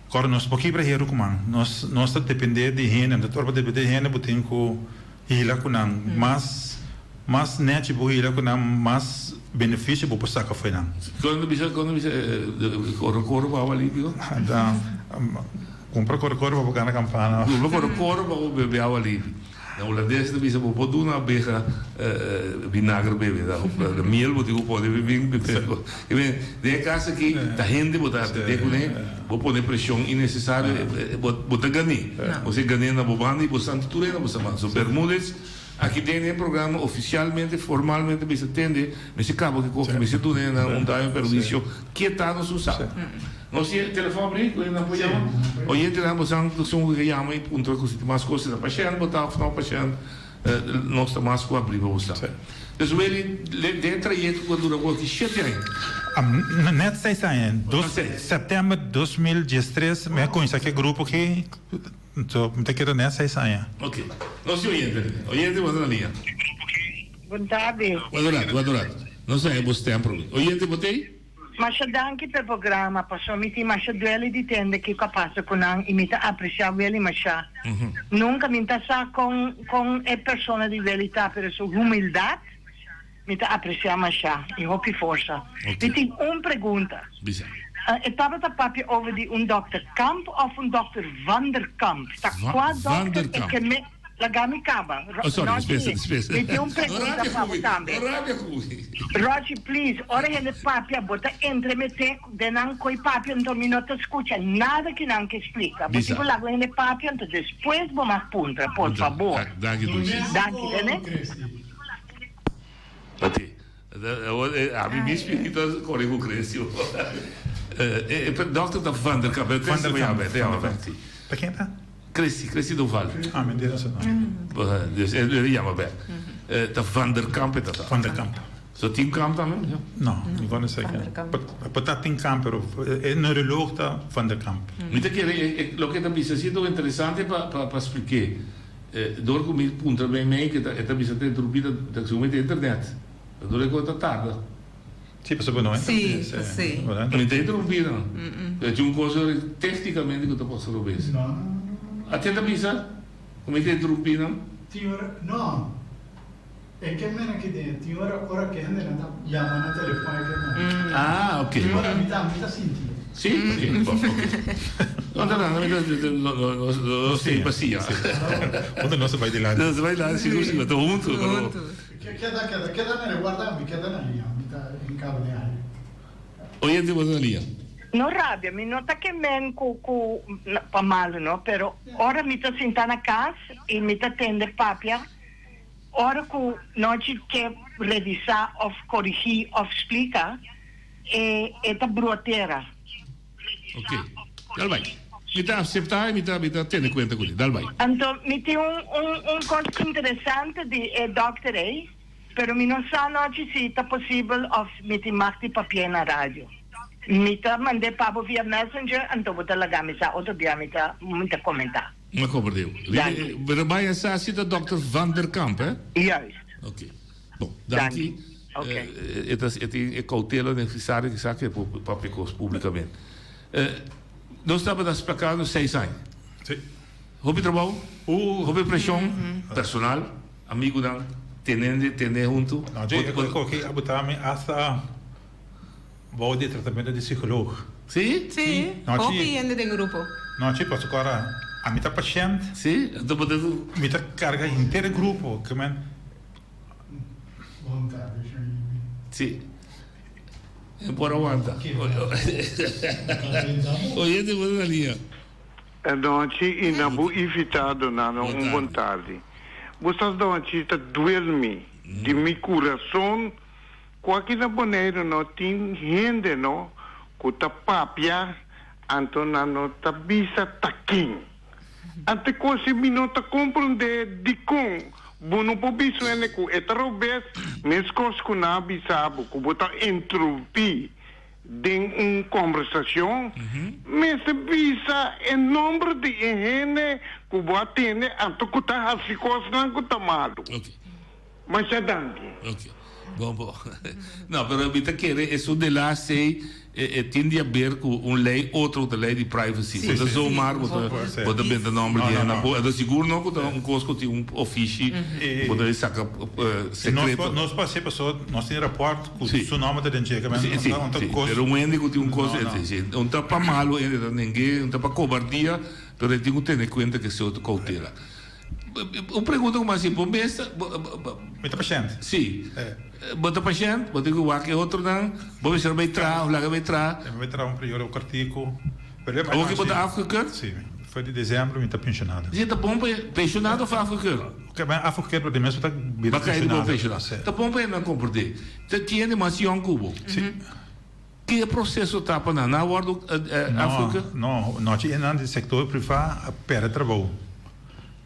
agora nós pouquinho para here comando, nós está depender de gente, da torba depender de gente, botem com hila com não, mas net bo hila com não, mas benefício bo saca foi não.
Quando bisa coro para ali, viu?
Da compra coro para ganhar campana.
Compra coro para beber ali. Na holandês da bisa bo do na berra vinagre bebe da miel bo digo pode beber. De casa que da gente botar de cone, bo poner pressão innecessária, botar ganhar. Você ganha na bobanda e você santura na você mano. So Bermudes aqui tem um programa oficialmente, formalmente, me se atende, me se acaba que coque, me se tudo um daio perdicio, que está no sucesso. Nós temos telefone brinco, não apoiamos. Hoje temos a noção que chama e ponto que se mais coisas da paciente, botar o paciente, nós estamos mais com a briga você. Então ele dentro aí quando dura qualquer 7 anos.
Net 6 anos, setembro de 2013, me conheço aquele grupo que então, me quero net 6 anos.
Ok. Nós oyente vamos na linha.
Boa tarde.
Boa tarde. Não sei, você tem problema. Oyente botei?
Mas danke per programa, passou me mas duele de tende que capaz com não imita apreciar ele mas nunca me tá com a pessoa de verità per sua humildade me tá apreciar mas e hope força. E tem uma pergunta. Estava a papi over de Dr. Kamp of Dr. Van der Kamp. Está quase Dr. que me lagami caba.
Sorry, spesa.
Me tem uma pergunta para também. Roger, please, ora ele papi a bota entremete de não coi papi então me não escuta nada que não que explica. Porque vou lá ele papi então depois vou mais punta, por favor.
Danke,
né?
Pati. A mim espírito corrego cresceu. Dr. Van der Kamp,
Para quem tá?
Cresci do Vale.
Meu Deus,
Ele chama bem. Da Van der Kamp.
Van der Kamp.
Zo Team Kamp também?
Não, não vou dizer. Para Team Kamp, é neurolog da Van der Kamp.
Então, o que está sendo interessante para explicar. Door kom ik punten bij mij, het heb je zat interrompida da sua internet. Door ik wat tarde.
Sim, passou não é?
Sim.
Não está interrompida. É uma coisa tecnicamente que eu posso resolver. Até da missa, como está interrompida?
Não. É que me aqui dentro. Tinha hora que anda na chamando no telefone.
Ah, ok.
Ora me tá sentindo.
Sim, não sei paciência.
Onde não se vai de lá?
Não se vai lá, seguro, estou junto.
Queda nele, guarda, queda na linha, mi tá em cabo de área.
Hoje tem uma linha.
Não rabia, me nota que men pa mal, não, pero ora me tá sentar na casa e me tá tende papia. Ora que nós que revisar ou corrigir ou explicar é tá broteira.
Ok, dal vai. Mi dá aceitar e me dá tendo conta com ele, dal vai.
Então, me tem coisa interessante de Dr. A, pero me não sabe se é possível ou me tem mais de papel na rádio. Me tá mandei para via Messenger, então vou dar lá mesa outro dia me tá muito comentar.
Uma compreendeu. Vai essa cita Dr. Van der Kamp, hè?
Juist.
Ok. Bom, danke. É cautela necessária que sabe para picos publicamente. Nós estamos explicando 6 anos.
Sim.
Houve trabalho, houve pressão personal, amigo não, tendo junto.
Não, eu coloquei a botar-me hasta vou de tratamento de psicólogo.
Sim?
Sim. Houve ainda tem grupo.
Não, tipo, agora a minha paciente.
Sim, então podemos.
A minha carga inteira grupo, que man.
Sim. Embora aguanta. Hoje tem uma linha.
Noite e na invitado na boa tarde. vocês dão a duerme de meu coração, qualquer maneira não tem gente, não, que tá papia, então não tá bisa taquim. Ante coisa me não tá compreender de com, não pode bisa é que é talvez, mas coisa que não bisabo, que botar entropia de conversação, mas bisa é número de gente que vai ter, então que tá assim coisa não que tá malo. Mas já danke.
Ok. Bom. Não, pero ahorita quiere eso de la lei tiende a ver com lei outra lei de privacy. Quando sou mar, quando bem o nome de na boa, do seguro não quando coisa que um ofício, quando ele saca secreto.
Nós passei pessoa, nós tem rapport com o nome da gente, que
mas pero um ende que tem coisa, não tá para malo, ninguém, não tá para cobardia, pero ele tem que ter em conta que se outro cautela. Eu pergunto como assim, bom, besta.
Muita paciente.
Sim. Bota paciente, bota que o que outro não, bom, você vai entrar, lá vai entrar.
Vai entrar primeiro o cartigo.
O que bota afgekeurd?
Sim. Foi de dezembro, me tá pensionado.
Você tá bom pensionado ou afgekeurd?
Que bem afgekeurd, de mesmo tá bem
pensionado. Tá bom para não compreender. Você tinha demasiado cubo.
Sim.
Que processo tá para na hora afgekeurd?
Não tinha nada de sector privado para trabalho.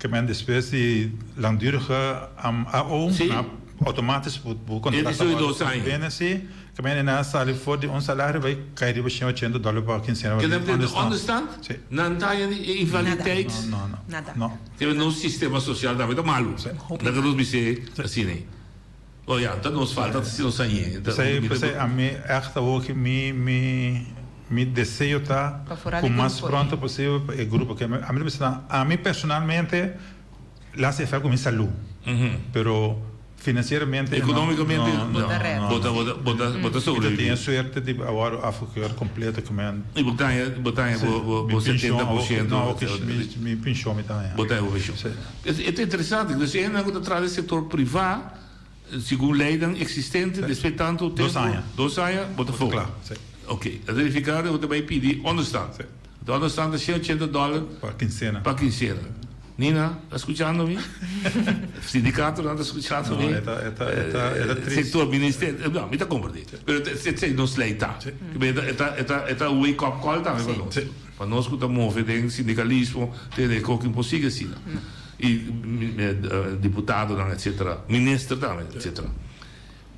Que men depois de langdurige automatisch voor contract
worden.
Que men na salário voor de ons salário vai cair de $80 para 15 anos.
Que deve understand? Não tem invaliditeit.
Não.
Tem no sistema social da vida malo. Da que nos ser assim né. Olha, então nos falta se não sair.
Sei, a mim echt ook mi desejo está o mais pronto possível o grupo que a mim personalmente lá se faz com minha saúde, pero financeiramente
economicamente bota sobre.
Eu tenho sorte de agora afogado completo que men
e botar 70%
não que me pinchou me também
botar o bicho é interessante que você não está atrás do setor privado segundo lei existente desde tanto tempo 2 anos bota fogo. Ok, a verificar eu também pedi understand. O understand é $100 para quincena. Nina, está escutando-me? Sindicato não está escutando-me? Setor ministério, não, me está compreendendo. Mas você não se leita. É o wake-up call também para nós. Para nós que estamos movendo sindicalismo, tem coisa impossível assim. E deputado, etc. Ministro também, etc.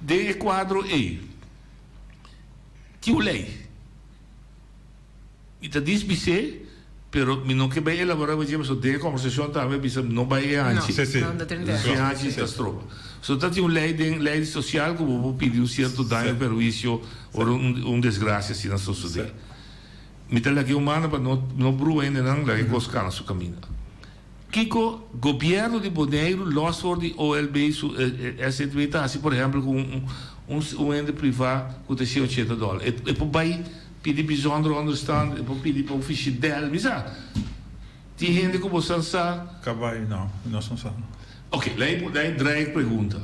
De quadro aí. Que o lei e tá diz você pero me não que vai elaborar o dia só tem conversação também bisa não vai antes não antes das tropas só tá tem lei social que vou pedir certo dano perjuízo ou desgraça assim na sociedade me tá lá que humana para não brua ainda não lá que coscar na sua caminho Kiko governo de Bonaire los for de OLB essa atividade assim por exemplo com um ente privado que tem $80 e por vai pedir bijzonder understand e por pedir para o fiche dela mas tem gente que você sabe
cabai não são só
ok lá drag pergunta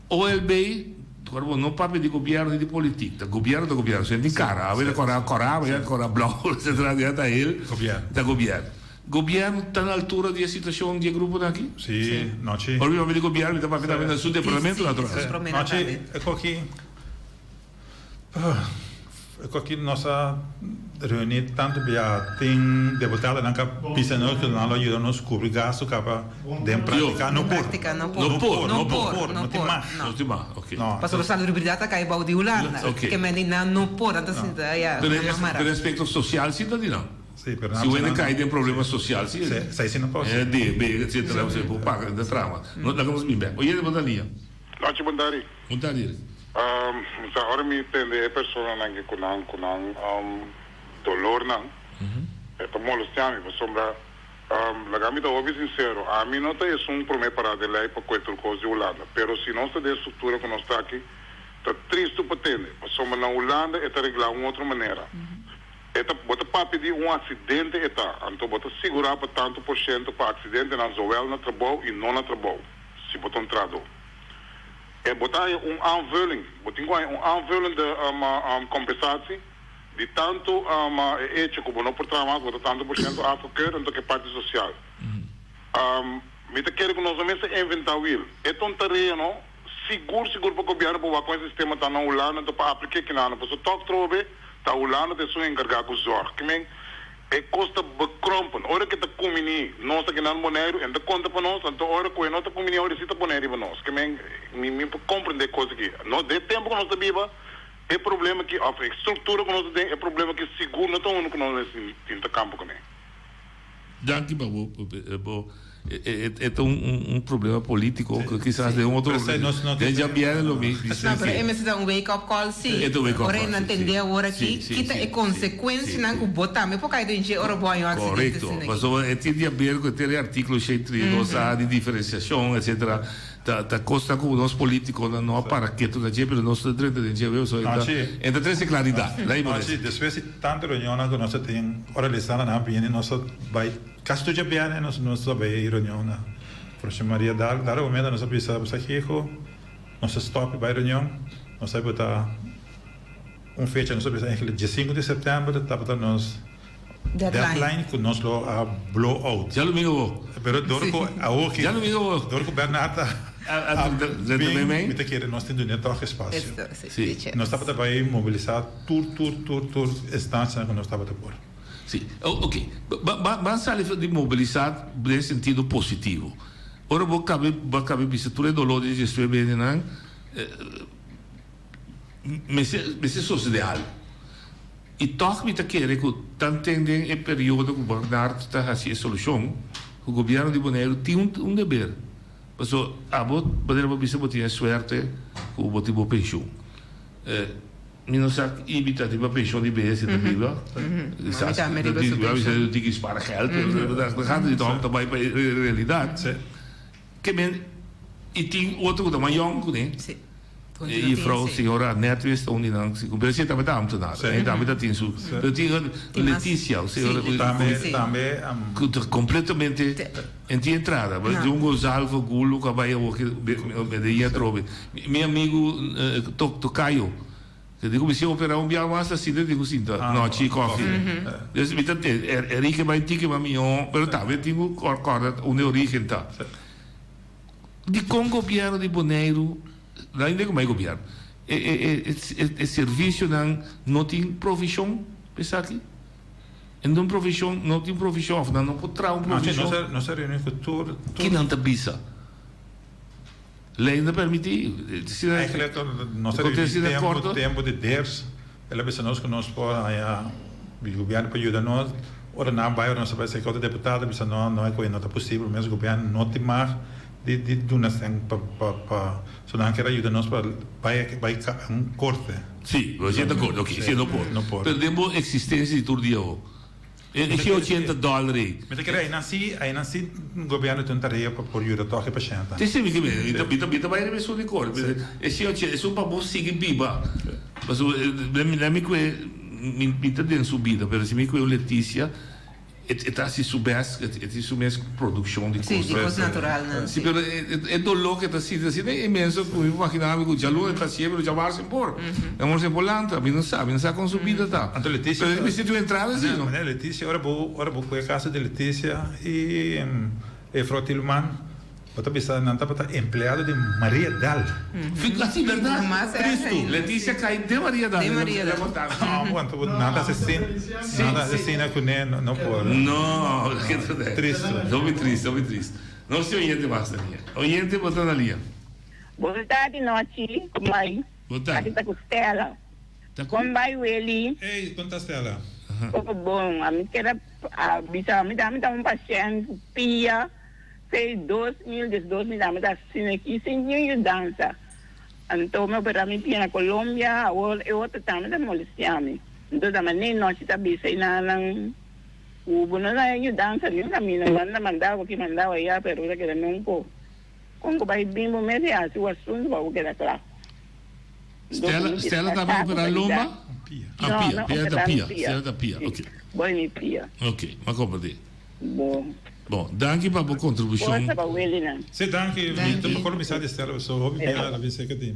OLB agora não para pedir governo de política governo você tem cara a ver agora blau você traz até ele governo está na altura da situação de grupo daqui?
Sim, não tinha.
Obviamente o governo está perfeitamente no sul do parlamento natural.
Não tinha, aqui nossa reunião tanto bem tem deputado na piscina que não ajuda nos cobrir gasto capa de prática não tem mais.
Ok.
Pastor salubridade cai balde Holanda. Que menina não pode então assim já.
Pero respeito social sim não.
Se
você cai de problema social, sim.
Se não pode.
DB, etc. Você pode pagar da trama. Não dá como bem. Oye, de Bonaria.
Noite, Bondari.
Bondari.
Agora me entende a pessoa que com dolor não. É para molestar me, sombra. Lagami da óbvio sincero. A mim não tem isso problema para de lei para qualquer coisa de Holanda. Pero se não está de estrutura que nós está aqui, está triste para entender. Sombra na Holanda é arreglar uma outra maneira. Bota para pedir acidente então bota segurar para tanto por cento para acidente na zowel na trabalho e não na trabalho se bota trado botar aanvulling aanvulling de compensatie de tanto hecho como não por trabalho bota tanto por cento afgekeurd en que parte social me te quero que nós vamos inventar o will. É tão terreno, seguro para o governo para com esse sistema tá na Holanda para aplicar que não, para o toque trobe, tá Holanda de sua encargar com zorg. Que men é costa bekrompen. Ora que tá comini, nós aqui na Bonaire, e da conta para nós, então ora que nós tá comini ora cita Bonaire para nós. Que men me compreender coisa aqui. Nós de tempo que nós tá viva, é problema que a estrutura que nós tem é problema que seguro não tão que nós tinta campo que men.
Danke, Babu. É um problema político que quizás de outro. Já viene lo mismo.
Não, pero é necessário wake-up call, sim. Ora, não entender agora que é consequência não que botar, mas por causa de ora bom eu acidente.
Correto. Mas é tinha a ver com aquele artigo 132A de diferenciação, etc. Da costa como nós políticos não para que tudo aqui, mas nós direito de ver só entre três claridade.
Depois de tanta reunião que nós temos, ora listada na viene nós vai caso já viene nós vai reunião na próxima Maria dar o momento nós precisamos aqui nós stop vai reunião nós vai botar fecha nós precisamos dia 5 de setembro tá para nós deadline que nós lo a blow out
já lo migo
pero dorco a hoje
já lo migo
dorco Bernata
me
te quer nós temos um toque espaço nós tá para vai mobilizar tour instância que nós tá para por.
Sim, ok. Vamos falar de mobilizar em sentido positivo. Ora, vou caber bisatura dolor de gestão bem não, mas é social. E toque me tá querendo que tanto em período que o governo está fazendo solução, o governo de Bonaire tem um dever. Mas a bot poder bisa botinha suerte que o botibo pensão. Não sabe imitativa pensão de BS da Bíblia. Eu digo isso para geld, mas gaat het om daarbij bij realidade. Que men e tem outro que também jong, né? E vrouw senhora Netwist onde não se compreende também tá muito nada. Ainda muito tem isso. Eu tinha Letícia, senhora
também
completamente em tia entrada, mas um Gonzalo Gulo que vai o que me ia trobe. Meu amigo Tocaio que digo, se operar biar massa assim, digo assim, não, tinha coffee. Então, é rico, mas tinha que mamilhão, mas tá, eu tenho corda, onde origem tá. De com governo de Bonaire, ainda como é governo, é serviço não tem provisão, pensar aqui. Não provisão, não tem provisão, não pode trazer provisão.
Não se reúne com tudo.
Que não te bisa. Lei não permite.
Eigenlijk, nós temos tempo de DERS, ela pensa nós que nós podemos, o governo pode ajudar nós, ora na bairro nós vai ser que o deputado pensa não é coisa não é possível, mas o governo não tem mais de donação para se não quer ajudar nós para vai corte.
Sim, você está corte, ok, se não pode. Perdemos a existência de todo dia. Esse $80.
Mas que aí nasci o governo tem tarefa para ajudar toque paciente.
Tem sim que bem, então vai rever de cor. Esse é um papo sigue biba. Mas lembra-me que me tá dentro subida, mas me que o Letícia está se subes produção de
coisas. Sim, de coisa natural, né?
Sim, mas é dolor que está assim é imenso. Eu imaginava que o jalô está sempre já vai se embora. É um se volanta, mas não sabe com subida tá.
Então Letícia,
mas se tu entrar assim, não?
Letícia, ora vou com a casa de Letícia e Frotilman. Outra pessoa não estava empregado de Maria Dal.
Fica assim, verdade? Cristo. Letícia cai de Maria Dal.
De Maria Dal.
Nada assim, não pode.
Não,
triste.
Não triste. Não se oriente mais, Daniel. Oriente botando ali.
Boa tarde, noite. Como vai?
Boa tarde.
Aqui está Costela. Como vai o Eli?
Ei, conta Stella.
Bom, a mim quero avisar, me dá um paciente, Pia. Fez 2012 me dá assim aqui sem nenhuma dança. Então meu para mim tinha na Colômbia, outro também da molestiame. Então da maneira nós está bem sei na o bono na nenhuma dança nem caminho mandava que mandava aí a pergunta que não como vai bem o mês assim o assunto vai que era claro.
Stella estava para Loma? Pia da Pia. Ok.
Bom, Pia.
Ok, mas compreende.
Bom,
danke para a contribuição.
Sim, danke. Eu vou começar a Stella, só houve minha a vez que tem.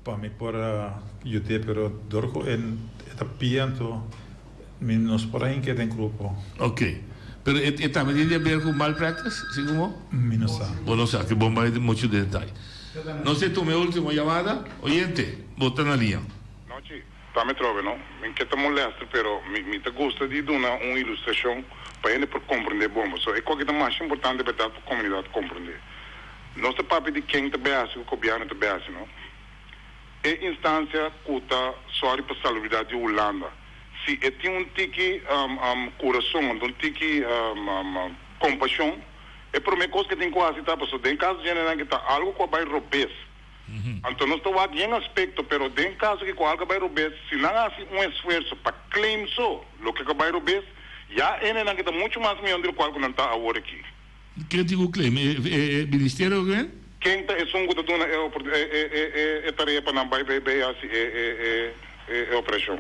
Para mim por YouTube, pero dorco en esta Pia então nos por aí que tem grupo.
Ok. Pero también tiene que ver con malpractice, ¿sí como?
Minusa.
Bueno, o sea, que bomba de mucho detalle. No sé, tu última llamada. Oyente, vota na linha.
No, ci, me trovo, no? Mi che te molesta, però mi te gusta di dare un'illustrazione per gente per comprendere bomba. So, è quello che è più importante per la comunità comprendere. Nostro papi di quem te beassi, o cobiano te beassi, no? È instanza cuta sorry per salubrità di Olanda. Sì, e ti un tiki coração, un tiki compaixão, e per me cosa che tenho quasi tá, perché in caso generale che tá algo che vai robes. Então não estou a em aspecto, pero em caso que algo vai robes, se não há esforço para claim só, o que vai robes, já é não que tá muito mais melhor do que algo não está agora aqui.
Que digo claim? Ministério que
quem tá é um que dona é tarefa não vai assim é operação.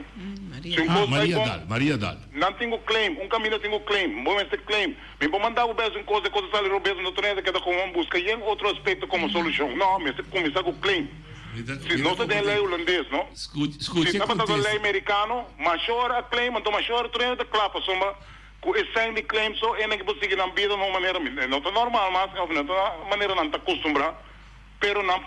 Maria Dal.
Não tenho claim, caminho tenho claim, bom esse claim. Me vou mandar o beso em coisa sale robes no trem que tá com uma busca e outro aspecto como solução. Não, mas começar com claim. Se não se tem lei holandês, não?
Escute,
se não está lei americano, maior a claim, então maior trem da clapa, soma com esse de claim só é que você na vida de uma maneira não está normal, mas não está maneira não está acostumbrado, pero não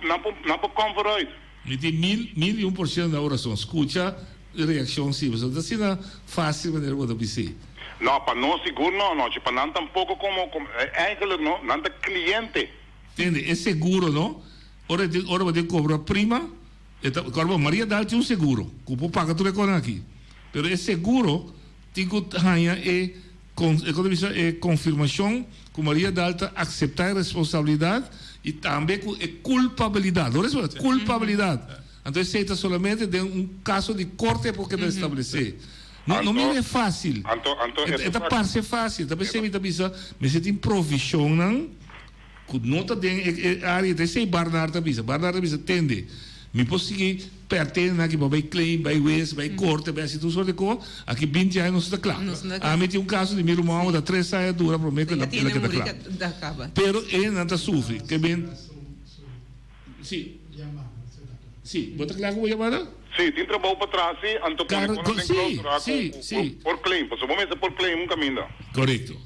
por conforto.
E tem 1001% da oração. Escuta reação simples. Então, assim, não é fácil maneira de você.
Não, para não seguro, não. Para não tampouco como eigenlijk, não. Não é cliente.
Entende? É seguro, não? Ora você cobra prima. Agora, Maria Dal tem seguro. Que pode pagar tudo aqui. Mas é seguro, tem que ter confirmação que Maria Dal aceitar a responsabilidade e também com culpabilidade. Não é isso? Culpabilidade. Então, aceita somente de caso de corte porque não estabelecer. Não é fácil. Esta parte é fácil. Também se me tem provisão, não? Que nota de área de sei Bernardo tende. Me posso seguir pertence aqui para claim, vai wes, vai corte, vai assim tudo de coisa. Aqui 20 anos está claro. A mim tem caso de meu irmão da 3 anos dura para mim que ela está claro. Pero ele não está sofre, que bem. Sim. Sim, bota claro com a chamada?
Sim, tem trabalho para trás, sim, por claim, por momento por claim caminho.
Correto.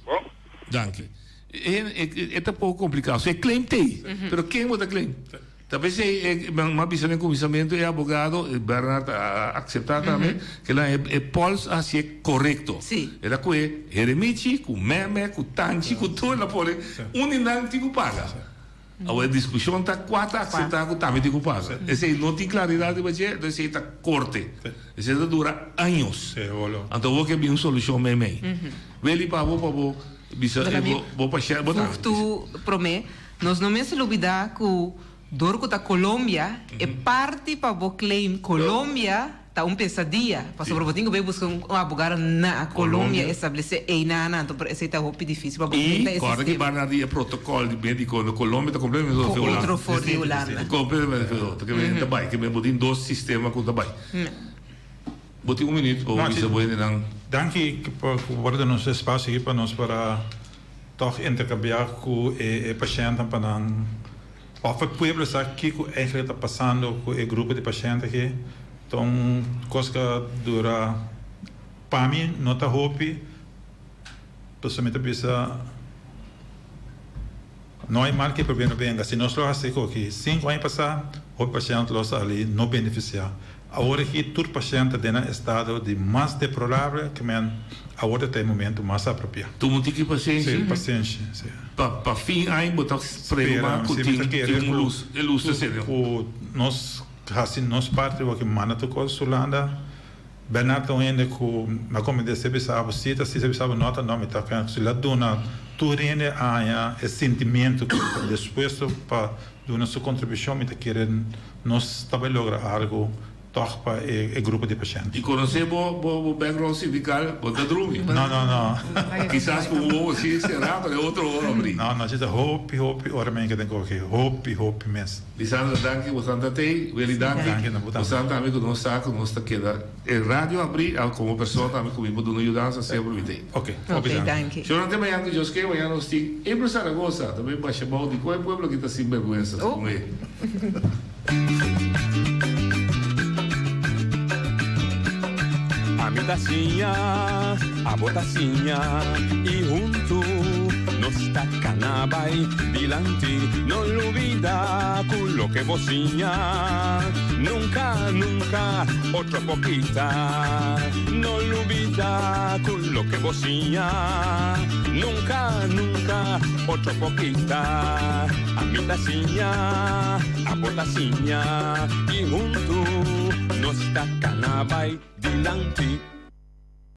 Danke. É pouco complicado. Se claim tem, pero quem bota claim? Talvez uma visão de comissamento é advogado, Bernardo aceitar também, que ela é pols assim correto. Ela com Jeremici, com Meme, com Tanchi, com tudo ela pode, não tem que pagar. A discussão está 4 aceitar que também tem que pagar. Esse não tem claridade, mas esse está corte. Esse dura anos. Então vou que vir uma solução Meme. Veli para vou passar,
tu promete, nós não me se olvidar que Dorco da Colômbia é parte para o claim Colômbia tá pesadilla. Para sobre tenho que buscar advogado na Colômbia estabelecer e não então esse está muito difícil para
e agora que Bernardo é protocolo de médico na Colômbia está completamente diferente.
Outro fora de Holanda.
Completamente diferente. Que vem também que me botem 2 sistemas com também. Botem minuto ou isso vai não.
Danke por darnos espaço aqui para nós para toch intercambiar com o paciente para of het pueblo aqui que eigenlijk está passando com o grupo de pacientes aqui, então coisa que dura para mim não está hope, pessoalmente pensa não é mal que o problema venha, se nós lo hacemos aqui 5 anos passar, o paciente los ali não beneficiar. Agora que todo paciente tem estado de mais deplorável que agora tem momento mais apropriado.
Tu não tem que paciência?
Sim, paciência.
Para fim aí botar preocupar com tem luz sério.
Nós assim nós parte o que manda tu coisa Holanda. Bernardo ainda com na como de se sabe se sabe nota não me tá vendo se lá dona tu rende a sentimento que disposto para dar sua contribuição me tá querendo nós também lograr algo toch para o grupo de pacientes.
E conhecer o background sindical, o da Drumi?
Não.
Quizás com o assim será, mas é outro hora abrir.
Não, a gente hope, ora bem que tem que hope mesmo.
Lisandra, danke, você tem, ele danke. Você também que nós está, queda. A rádio abrir, como pessoa também comigo, dando ajudança sempre me tem.
Ok,
danke.
Eu não tenho amanhã que eu esqueço, amanhã nós temos. E para Saragossa, também para chamar de qual pueblo que está sem vergonha com ele.
A mí dacinha, a botacinha e junto nos tacanabay dilante, no olvida lo que vocinha, nunca, nunca, otro poquita, no olvida lo que vocinha, nunca, nunca, otro poquita, a mi dacinha, a botacinha y junto nos tacanabay dilante.